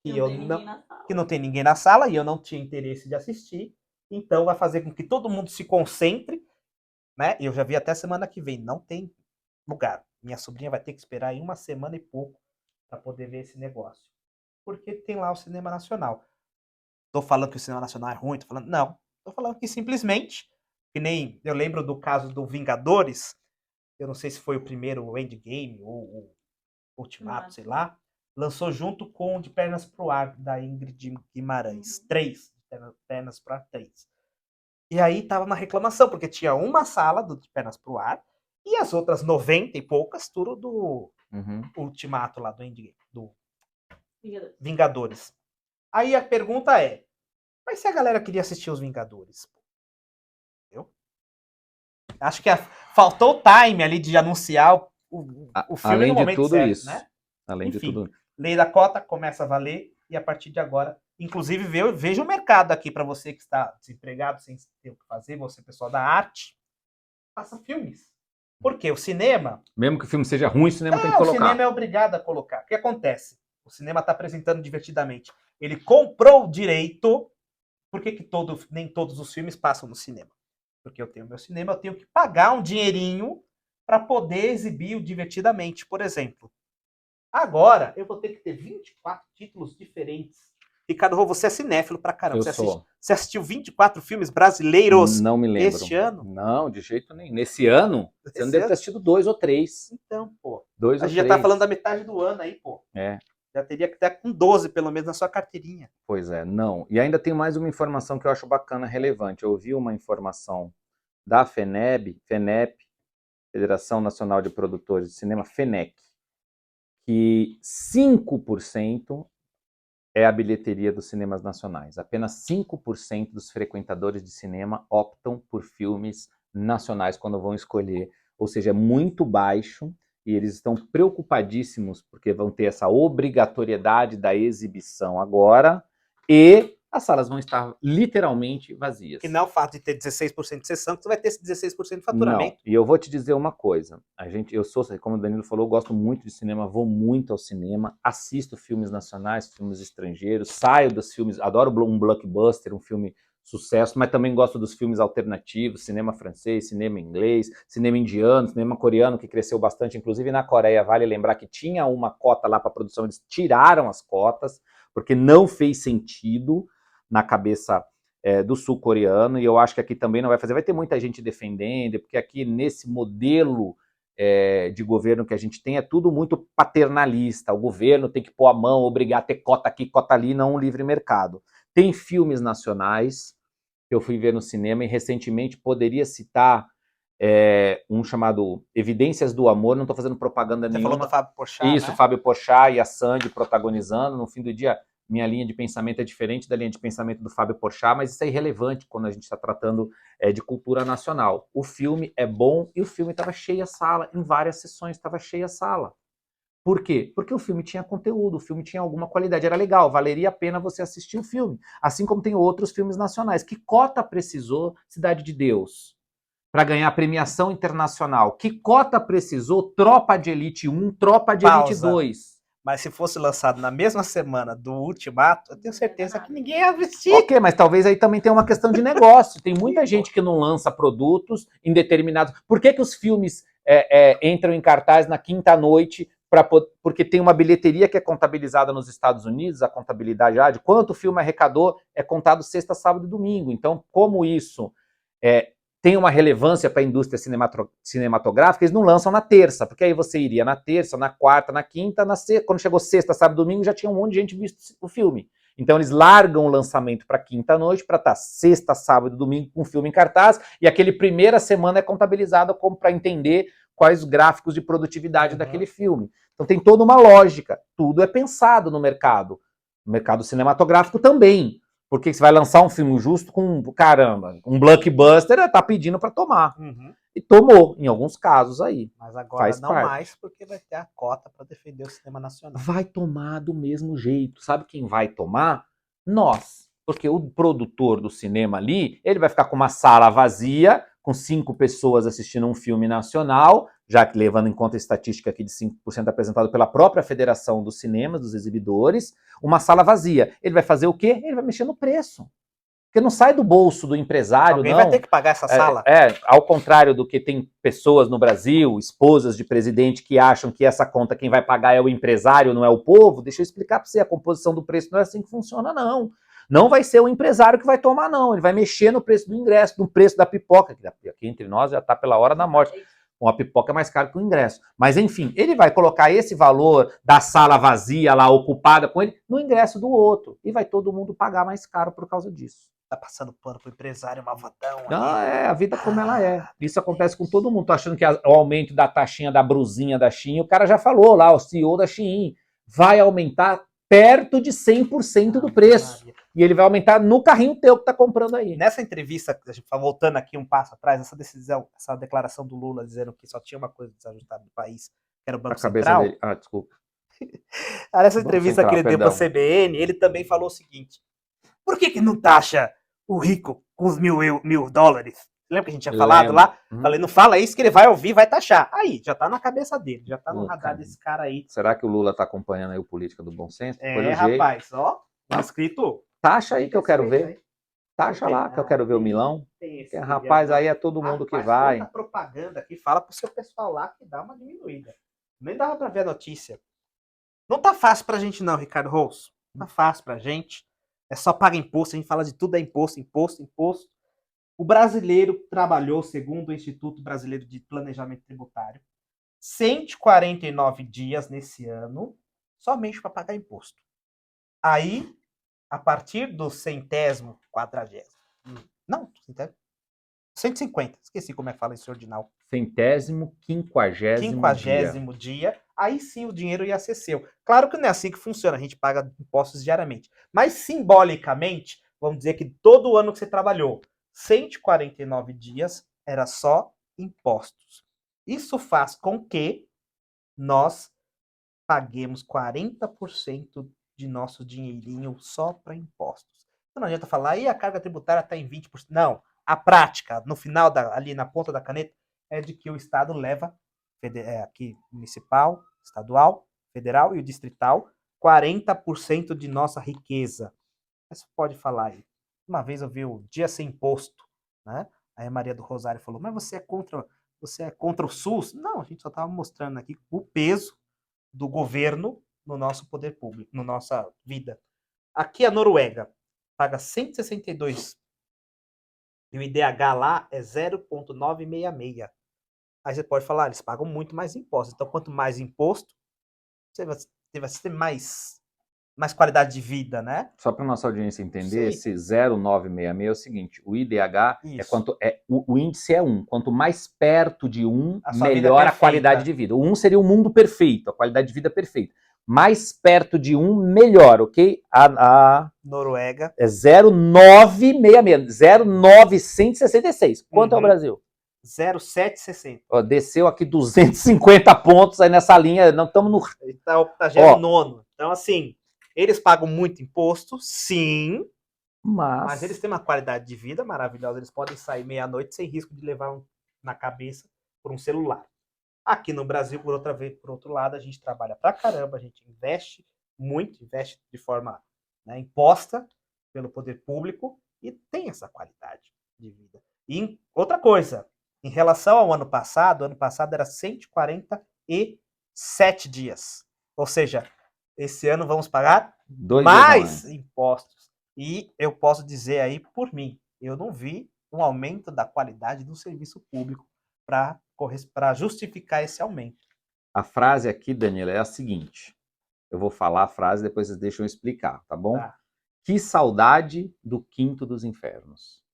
A: que não tem ninguém na sala, e eu não tinha interesse de assistir, então vai fazer com que todo mundo se concentre, né? Eu já vi até semana que vem, não tem lugar. Minha sobrinha vai ter que esperar aí 1 semana e pouco para poder ver esse negócio. Porque tem lá o cinema nacional. Tô falando que o cinema nacional é ruim, tô falando... Não, tô falando que simplesmente, que nem eu lembro do caso do Vingadores, eu não sei se foi o primeiro, o Endgame, ou o Ultimato, sei lá, lançou junto com o De Pernas pro Ar, da Ingrid Guimarães. 3, De Pernas pro Ar 3. E aí tava uma reclamação, porque tinha uma sala do De Pernas pro Ar, e as outras 90 e poucas, tudo do Ultimato lá, do Endgame, do Vingadores. Aí a pergunta é, mas se a galera queria assistir os Vingadores? Entendeu? Acho que faltou o time ali de anunciar o filme
B: além
A: no
B: de
A: momento
B: tudo
A: certo,
B: isso,
A: né?
B: além
A: Enfim,
B: de tudo.
A: Lei da cota começa a valer e a partir de agora Inclusive, veja o mercado aqui para você que está desempregado, sem ter o que fazer, você, pessoal da arte, faça filmes. Por quê? O cinema...
B: Mesmo que o filme seja ruim, o cinema tem que
A: o
B: colocar.
A: cinema é obrigado a colocar. O que acontece? O cinema está apresentando divertidamente. Ele comprou o direito. Por que nem todos os filmes passam no cinema? Porque eu tenho meu cinema, eu tenho que pagar um dinheirinho para poder exibir o divertidamente, por exemplo. Agora, eu vou ter que ter 24 títulos diferentes. Ricardo, você é cinéfilo pra caramba. Você assistiu 24 filmes brasileiros
B: não me lembro.
A: este ano?
B: Não, de jeito nenhum. Nesse ano, você não deve ter assistido 2 ou 3.
A: Então, pô.
B: 2 ou 3.
A: A gente já tá falando da metade do ano aí, pô.
B: É.
A: Já teria que estar com 12, pelo menos, na sua carteirinha.
B: Pois é, não. E ainda tem mais uma informação que eu acho bacana, relevante. Eu ouvi uma informação da FENEP, Federação Nacional de Produtores de Cinema, FENEC, que 5% é a bilheteria dos cinemas nacionais. Apenas 5% dos frequentadores de cinema optam por filmes nacionais quando vão escolher. Ou seja, é muito baixo e eles estão preocupadíssimos porque vão ter essa obrigatoriedade da exibição agora e as salas vão estar literalmente vazias.
A: Que não é o fato de ter 16% de sessão, que você vai ter esse 16% de faturamento.
B: Não, e eu vou te dizer uma coisa. Eu sou, como o Danilo falou, gosto muito de cinema, vou muito ao cinema, assisto filmes nacionais, filmes estrangeiros, saio dos filmes, adoro um blockbuster, um filme sucesso, mas também gosto dos filmes alternativos, cinema francês, cinema inglês, cinema indiano, cinema coreano, que cresceu bastante, inclusive na Coreia, vale lembrar que tinha uma cota lá para produção, eles tiraram as cotas, porque não fez sentido na cabeça do sul-coreano, e eu acho que aqui também não vai fazer, vai ter muita gente defendendo, porque aqui nesse modelo de governo que a gente tem é tudo muito paternalista, o governo tem que pôr a mão, obrigar a ter cota aqui, cota ali, não um livre mercado. Tem filmes nacionais que eu fui ver no cinema e recentemente poderia citar um chamado Evidências do Amor, não estou fazendo propaganda nenhuma.
A: Você falou do Fábio Porchat,
B: Isso,
A: né?
B: Fábio Porchat e a Sandy protagonizando, no fim do dia minha linha de pensamento é diferente da linha de pensamento do Fábio Porchat, mas isso é irrelevante quando a gente está tratando de cultura nacional. O filme é bom e o filme estava cheio a sala, em várias sessões estava cheia a sala. Por quê? Porque o filme tinha conteúdo, o filme tinha alguma qualidade, era legal, valeria a pena você assistir o filme. Assim como tem outros filmes nacionais. Que cota precisou Cidade de Deus para ganhar premiação internacional? Que cota precisou Tropa de Elite 1, Tropa de Elite 2?
A: Mas se fosse lançado na mesma semana do Ultimato, eu tenho certeza que ninguém ia assistir.
B: Ok, mas talvez aí também tenha uma questão de negócio. Tem muita gente que não lança produtos em determinados... Por que os filmes entram em cartaz na quinta noite? Porque tem uma bilheteria que é contabilizada nos Estados Unidos, a contabilidade de quanto o filme arrecadou é contado sexta, sábado e domingo. Então, como isso tem uma relevância para a indústria cinematográfica, eles não lançam na terça, porque aí você iria na terça, na quarta, na quinta, quando chegou sexta, sábado, domingo, já tinha um monte de gente visto o filme. Então eles largam o lançamento para quinta-noite, para estar sexta, sábado e domingo com o filme em cartaz, e aquele primeira semana é contabilizado como para entender quais os gráficos de produtividade daquele filme. Então tem toda uma lógica, tudo é pensado no mercado cinematográfico também. Porque você vai lançar um filme justo com, caramba, um blockbuster, tá pedindo para tomar. E tomou, em alguns casos aí.
A: Mas agora
B: faz
A: não
B: parte.
A: mais, porque vai ter a cota para defender o cinema nacional.
B: Vai tomar do mesmo jeito. Sabe quem vai tomar? Nós. Porque o produtor do cinema ali, ele vai ficar com uma sala vazia, com 5 pessoas assistindo um filme nacional, já que levando em conta a estatística aqui de 5% apresentado pela própria Federação dos Cinemas, dos exibidores, uma sala vazia. Ele vai fazer o quê? Ele vai mexer no preço. Porque não sai do bolso do empresário,
A: Alguém
B: não.
A: vai ter que pagar essa sala.
B: Ao contrário do que tem pessoas no Brasil, esposas de presidente, que acham que essa conta quem vai pagar é o empresário, não é o povo. Deixa eu explicar para você, a composição do preço não é assim que funciona, não. Não vai ser o empresário que vai tomar, não. Ele vai mexer no preço do ingresso, no preço da pipoca, que aqui entre nós já está pela hora da morte. Uma pipoca é mais caro que o ingresso. Mas, enfim, ele vai colocar esse valor da sala vazia lá, ocupada com ele, no ingresso do outro. E vai todo mundo pagar mais caro por causa disso.
A: Tá passando pano pro empresário malvadão.
B: Não, a vida como ela é. Isso acontece com todo mundo. Tô achando que o aumento da taxinha da brusinha da Shein, o cara já falou lá, o CEO da Shein, vai aumentar perto de 100% do preço. E ele vai aumentar no carrinho teu que tá comprando aí.
A: Nessa entrevista, voltando aqui um passo atrás, essa decisão, essa declaração do Lula dizendo que só tinha uma coisa desajustada no país, que era o Banco Central.
B: Desculpa.
A: Nessa entrevista que ele deu para a CBN, ele também falou o seguinte: por que não taxa o rico com os mil dólares? Lembra que a gente tinha falado lá? Falei, não fala isso que ele vai ouvir, vai taxar. Aí, já tá na cabeça dele, já tá no radar desse cara aí.
B: Será que o Lula tá acompanhando aí o Política do Bom Senso?
A: Rapaz, ó, tá escrito.
B: Taxa aí que eu quero ver. Taxa lá que eu quero ver o Milão. Porque, rapaz, aí é todo mundo que vai.
A: A propaganda aqui, fala pro seu pessoal lá que dá uma diminuída. Nem dava pra ver a notícia. Não tá fácil pra gente não, Ricardo Rous. Não tá fácil pra gente. É só pagar imposto, a gente fala de tudo é imposto, imposto, imposto. O brasileiro trabalhou, segundo o Instituto Brasileiro de Planejamento Tributário, 149 dias nesse ano, somente para pagar imposto. Aí, a partir do 150, esqueci como é que fala esse ordinal.
B: 150º
A: dia, aí sim o dinheiro ia ser seu. Claro que não é assim que funciona, a gente paga impostos diariamente. Mas simbolicamente, vamos dizer que todo ano que você trabalhou, 149 dias era só impostos. Isso faz com que nós paguemos 40% de nosso dinheirinho só para impostos. Então não adianta falar, e a carga tributária está em 20%. Não, a prática, no final, ali na ponta da caneta, é de que o Estado leva, aqui municipal, estadual, federal e o distrital, 40% de nossa riqueza. Você pode falar aí. Uma vez eu vi o Dia Sem Imposto, né? Aí a Maria do Rosário falou, mas você é contra o SUS? Não, a gente só estava mostrando aqui o peso do governo no nosso poder público, na nossa vida. Aqui a Noruega paga 162 e o IDH lá é 0,966. Aí você pode falar, eles pagam muito mais impostos. Então, quanto mais imposto, você vai ter mais qualidade de vida, né?
B: Só para nossa audiência entender, esse 0,966 é o seguinte, o IDH o índice é 1. Quanto mais perto de 1, melhor a qualidade de vida. O 1 seria o mundo perfeito, a qualidade de vida perfeita. Mais perto de 1, melhor, ok? A
A: Noruega
B: é 0,966, 0,966. Quanto é o Brasil?
A: 0,760.
B: Desceu aqui 250 pontos aí nessa linha, não estamos no...
A: Está 89º. Então, assim, eles pagam muito imposto, sim, mas eles têm uma qualidade de vida maravilhosa. Eles podem sair meia-noite sem risco de levar na cabeça por um celular. Aqui no Brasil, por outro lado, a gente trabalha pra caramba, a gente investe muito, investe de forma, né, imposta pelo poder público e tem essa qualidade de vida. E outra coisa, em relação ao ano passado era 147 dias. Ou seja, esse ano vamos pagar mais impostos. E eu posso dizer aí por mim, eu não vi um aumento da qualidade do serviço público para justificar esse aumento.
B: A frase aqui, Daniela, é a seguinte. Eu vou falar a frase, depois vocês deixam eu explicar, tá bom? Tá. Que saudade do quinto dos infernos.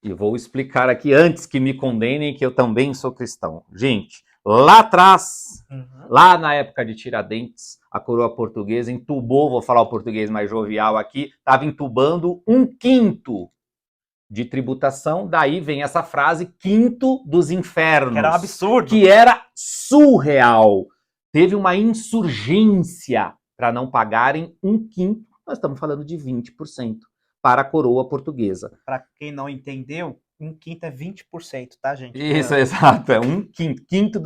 B: E vou explicar aqui antes que me condenem que eu também sou cristão. Gente, lá atrás, lá na época de Tiradentes, a coroa portuguesa entubou, vou falar o português mais jovial aqui, estava entubando 1/5 de tributação, daí vem essa frase, quinto dos infernos.
A: Que era um absurdo.
B: Que era surreal. Teve uma insurgência para não pagarem 1/5, nós estamos falando de 20%, para a coroa portuguesa.
A: Para quem não entendeu, 1/5 é 20%, tá, gente?
B: Isso, exato, é 1/5. Quinto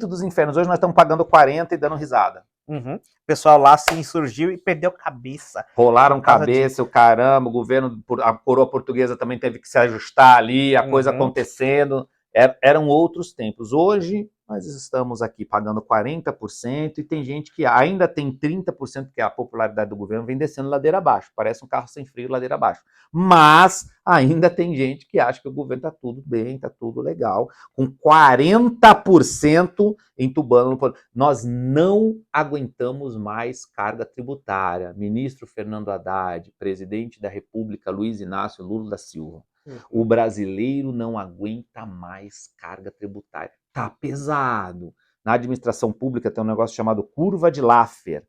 B: dos infernos. Hoje nós estamos pagando 40 e dando risada.
A: O pessoal lá se insurgiu e perdeu cabeça.
B: Rolaram cabeça, o caramba, o governo, a coroa portuguesa também teve que se ajustar ali, a coisa acontecendo. Eram outros tempos. Hoje, nós estamos aqui pagando 40% e tem gente que ainda tem 30%, porque a popularidade do governo vem descendo ladeira abaixo. Parece um carro sem freio ladeira abaixo. Mas ainda tem gente que acha que o governo está tudo bem, está tudo legal, com 40% entubando. Nós não aguentamos mais carga tributária. Ministro Fernando Haddad, presidente da República Luiz Inácio Lula da Silva. O brasileiro não aguenta mais carga tributária. Tá pesado. Na administração pública tem um negócio chamado curva de Laffer,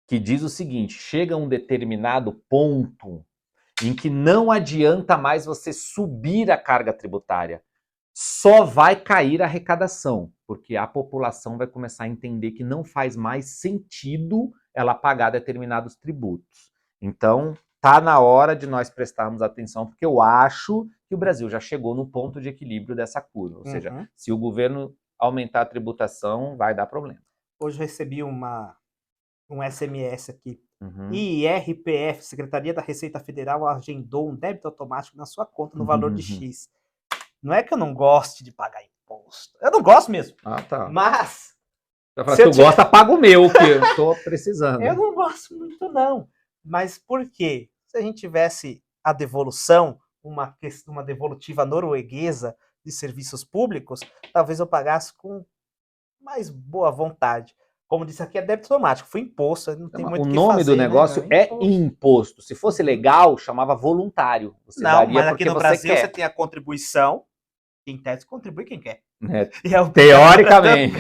B: que diz o seguinte, chega a um determinado ponto em que não adianta mais você subir a carga tributária. só vai cair a arrecadação, porque a população vai começar a entender que não faz mais sentido ela pagar determinados tributos. Então, tá na hora de nós prestarmos atenção, porque eu acho que o Brasil já chegou no ponto de equilíbrio dessa curva. Ou seja, se o governo aumentar a tributação, vai dar problema.
A: Hoje eu recebi um SMS aqui. IRPF, Secretaria da Receita Federal, agendou um débito automático na sua conta no valor de X. Não é que eu não goste de pagar imposto. Eu não gosto mesmo.
B: Ah, tá.
A: Mas...
B: Se tu gosta, paga o meu, que eu tô precisando.
A: Eu não gosto muito, não. Mas por quê? Se a gente tivesse a devolução, uma devolutiva norueguesa de serviços públicos, talvez eu pagasse com mais boa vontade. Como disse aqui, é débito automático. Foi imposto, não tem muito o que fazer.
B: O nome do negócio, né? É imposto. Se fosse legal, chamava voluntário.
A: Você não, mas aqui no Brasil você tem a contribuição. Quem tese contribui quem quer.
B: Teoricamente.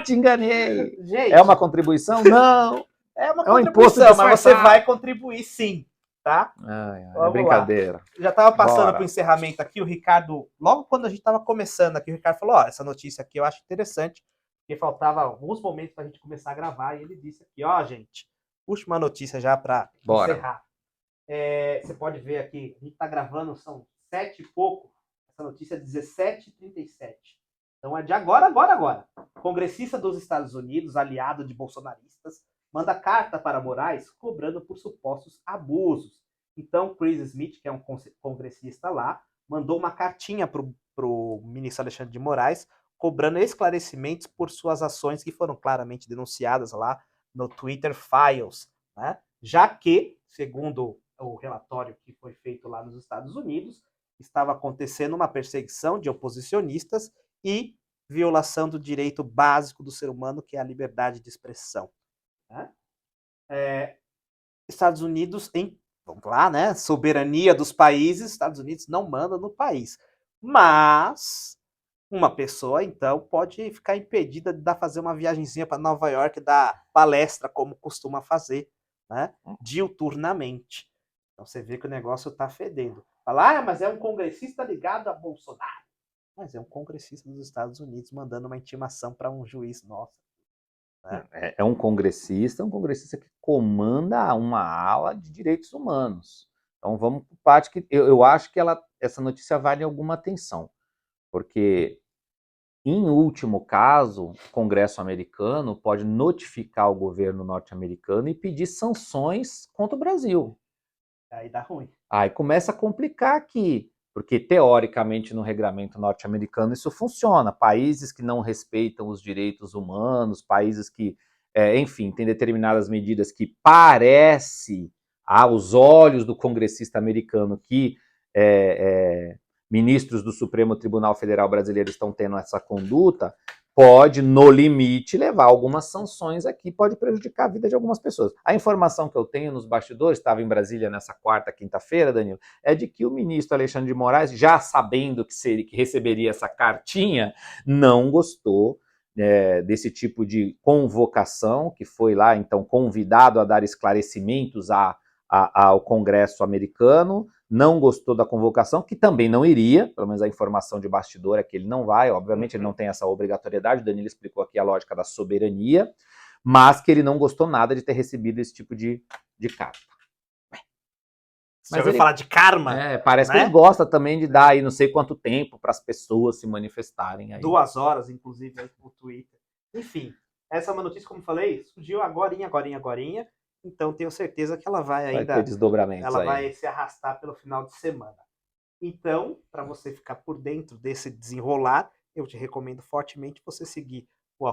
B: Te enganei! Gente, é uma contribuição? Não!
A: É uma contribuição, mas você vai contribuir sim, tá?
B: É brincadeira.
A: Lá. Já estava passando para o encerramento aqui, o Ricardo, logo quando a gente estava começando aqui, o Ricardo falou, essa notícia aqui eu acho interessante, porque faltava alguns momentos para a gente começar a gravar, e ele disse aqui, gente, última notícia já para encerrar. Você pode ver aqui, a gente está gravando, são 7 e pouco, essa notícia é 17h37. Então é de agora. Congressista dos Estados Unidos, aliado de bolsonaristas, manda carta para Moraes cobrando por supostos abusos. Então Chris Smith, que é um congressista lá, mandou uma cartinha para o ministro Alexandre de Moraes cobrando esclarecimentos por suas ações que foram claramente denunciadas lá no Twitter Files, né? Já que, segundo o relatório que foi feito lá nos Estados Unidos, estava acontecendo uma perseguição de oposicionistas e violação do direito básico do ser humano, que é a liberdade de expressão. Né? Estados Unidos, vamos lá, né? Soberania dos países, Estados Unidos não manda no país. Mas uma pessoa, então, pode ficar impedida de fazer uma viagemzinha para Nova York, dar palestra, como costuma fazer, né? Diuturnamente. Então você vê que o negócio está fedendo. Fala, mas é um congressista ligado a Bolsonaro. Mas é um congressista dos Estados Unidos mandando uma intimação para um juiz nosso.
B: Né? É um congressista que comanda uma ala de direitos humanos. Então vamos por parte que eu acho que essa notícia vale alguma atenção, porque em último caso, o Congresso americano pode notificar o governo norte-americano e pedir sanções contra o Brasil.
A: Aí dá ruim.
B: Aí começa a complicar aqui. Porque, teoricamente, no regramento norte-americano isso funciona. Países que não respeitam os direitos humanos, países que, enfim, têm determinadas medidas que parece, aos olhos do congressista americano, que ministros do Supremo Tribunal Federal Brasileiro estão tendo essa conduta, pode, no limite, levar algumas sanções aqui, pode prejudicar a vida de algumas pessoas. A informação que eu tenho nos bastidores, estava em Brasília nessa quarta, quinta-feira, Danilo, é de que o ministro Alexandre de Moraes, já sabendo que receberia essa cartinha, não gostou desse tipo de convocação, que foi lá, então, convidado a dar esclarecimentos ao Congresso americano, não gostou da convocação, que também não iria, pelo menos a informação de bastidor é que ele não vai, obviamente ele não tem essa obrigatoriedade, o Danilo explicou aqui a lógica da soberania, mas que ele não gostou nada de ter recebido esse tipo de carta.
A: Você já ouviu falar de karma?
B: Parece, né? Que ele gosta também de dar aí não sei quanto tempo para as pessoas se manifestarem. Aí.
A: 2 horas, inclusive, aí no Twitter. Enfim, essa é uma notícia, como falei, surgiu agorinha. Então tenho certeza que ela vai
B: ter desdobramentos.
A: Ela vai se arrastar pelo final de semana. Então, para você ficar por dentro desse desenrolar, eu te recomendo fortemente você seguir o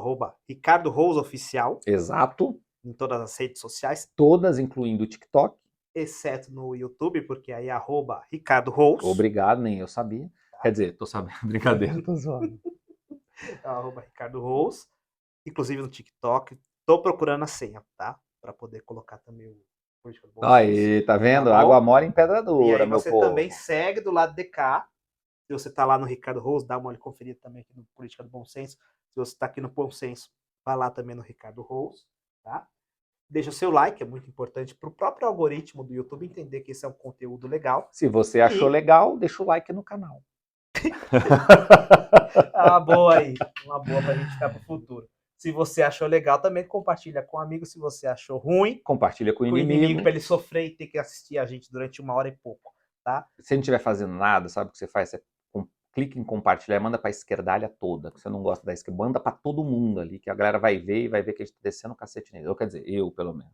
A: @Ricardo Rose Oficial.
B: Exato.
A: Em todas as redes sociais.
B: Todas, incluindo o TikTok.
A: Exceto no YouTube, porque aí é @Ricardo Rose.
B: Obrigado, nem eu sabia. Tá. Quer dizer, tô sabendo, brincadeira, tô zoando.
A: É @Ricardo Rose. Inclusive no TikTok. Tô procurando a senha, tá? Para poder colocar também o Política do Bom Senso.
B: Aí, tá vendo? Tá, água mole em pedra dura, meu povo.
A: E aí você também segue do lado de cá. Se você tá lá no Ricardo Rose, dá uma conferida também aqui no Política do Bom Senso. Se você tá aqui no Bom Senso, vai lá também no Ricardo Rose, tá? Deixa o seu like, é muito importante para o próprio algoritmo do YouTube entender que esse é um conteúdo legal.
B: Se você achou legal, deixa o like no canal.
A: Uma boa aí. Uma boa pra gente ficar pro futuro. Se você achou legal, também compartilha com um amigo. Se você achou ruim,
B: compartilha com o
A: inimigo
B: inimigo.
A: para ele sofrer e ter que assistir a gente durante 1 hora e pouco, tá?
B: Se não estiver fazendo nada, sabe o que você faz? Você clica em compartilhar e manda pra esquerdalha toda. Que você não gosta da esquerda, manda pra todo mundo ali, que a galera vai ver e vai ver que a gente tá descendo o cacete nele. Ou quer dizer, eu, pelo menos.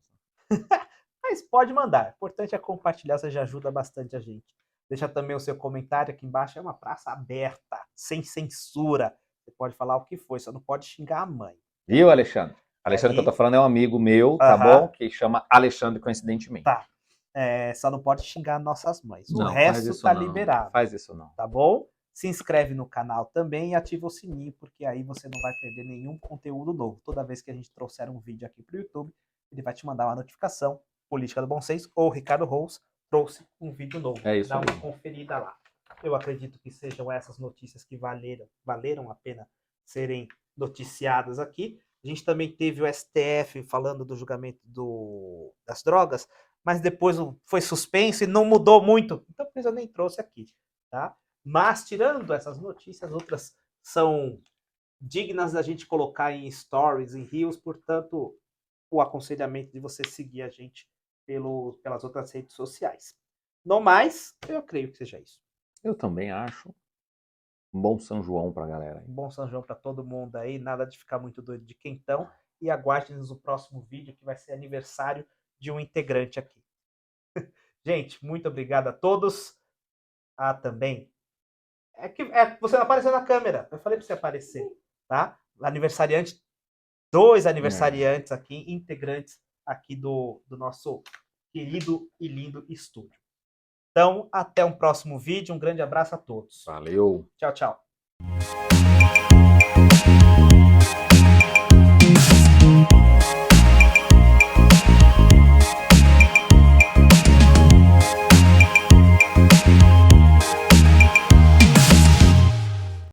A: Mas pode mandar. O importante é compartilhar, você já ajuda bastante a gente. Deixa também o seu comentário aqui embaixo. É uma praça aberta, sem censura. Você pode falar o que for, só não pode xingar a mãe.
B: Viu, Alexandre? Alexandre que eu tô falando é um amigo meu, tá bom? Que chama Alexandre, coincidentemente.
A: Tá. Só não pode xingar nossas mães. O
B: Não,
A: resto tá
B: não.
A: liberado.
B: Faz isso não.
A: Tá bom? Se inscreve no canal também e ativa o sininho, porque aí você não vai perder nenhum conteúdo novo. Toda vez que a gente trouxer um vídeo aqui pro YouTube, ele vai te mandar uma notificação. Política do Bom Senso ou Ricardo Rous trouxe um vídeo novo.
B: É isso.
A: Dá uma conferida lá. Eu acredito que sejam essas notícias que valeram a pena serem noticiadas aqui. A gente também teve o STF falando do julgamento das drogas, mas depois foi suspenso e não mudou muito. Então, por isso eu nem trouxe aqui, tá? Mas, tirando essas notícias, outras são dignas da gente colocar em stories, em reels, portanto, o aconselhamento de você seguir a gente pelas outras redes sociais. No mais, eu creio que seja isso.
B: Eu também acho. Um bom São João pra galera.
A: Um bom São João para todo mundo aí, nada de ficar muito doido de quentão. E aguarde-nos o próximo vídeo, que vai ser aniversário de um integrante aqui. Gente, muito obrigado a todos. Também. Você não apareceu na câmera. Eu falei para você aparecer, tá? Aniversariante, 2 aniversariantes aqui, integrantes aqui do nosso querido e lindo estúdio. Então, até um próximo vídeo. Um grande abraço a todos.
B: Valeu.
A: Tchau, tchau.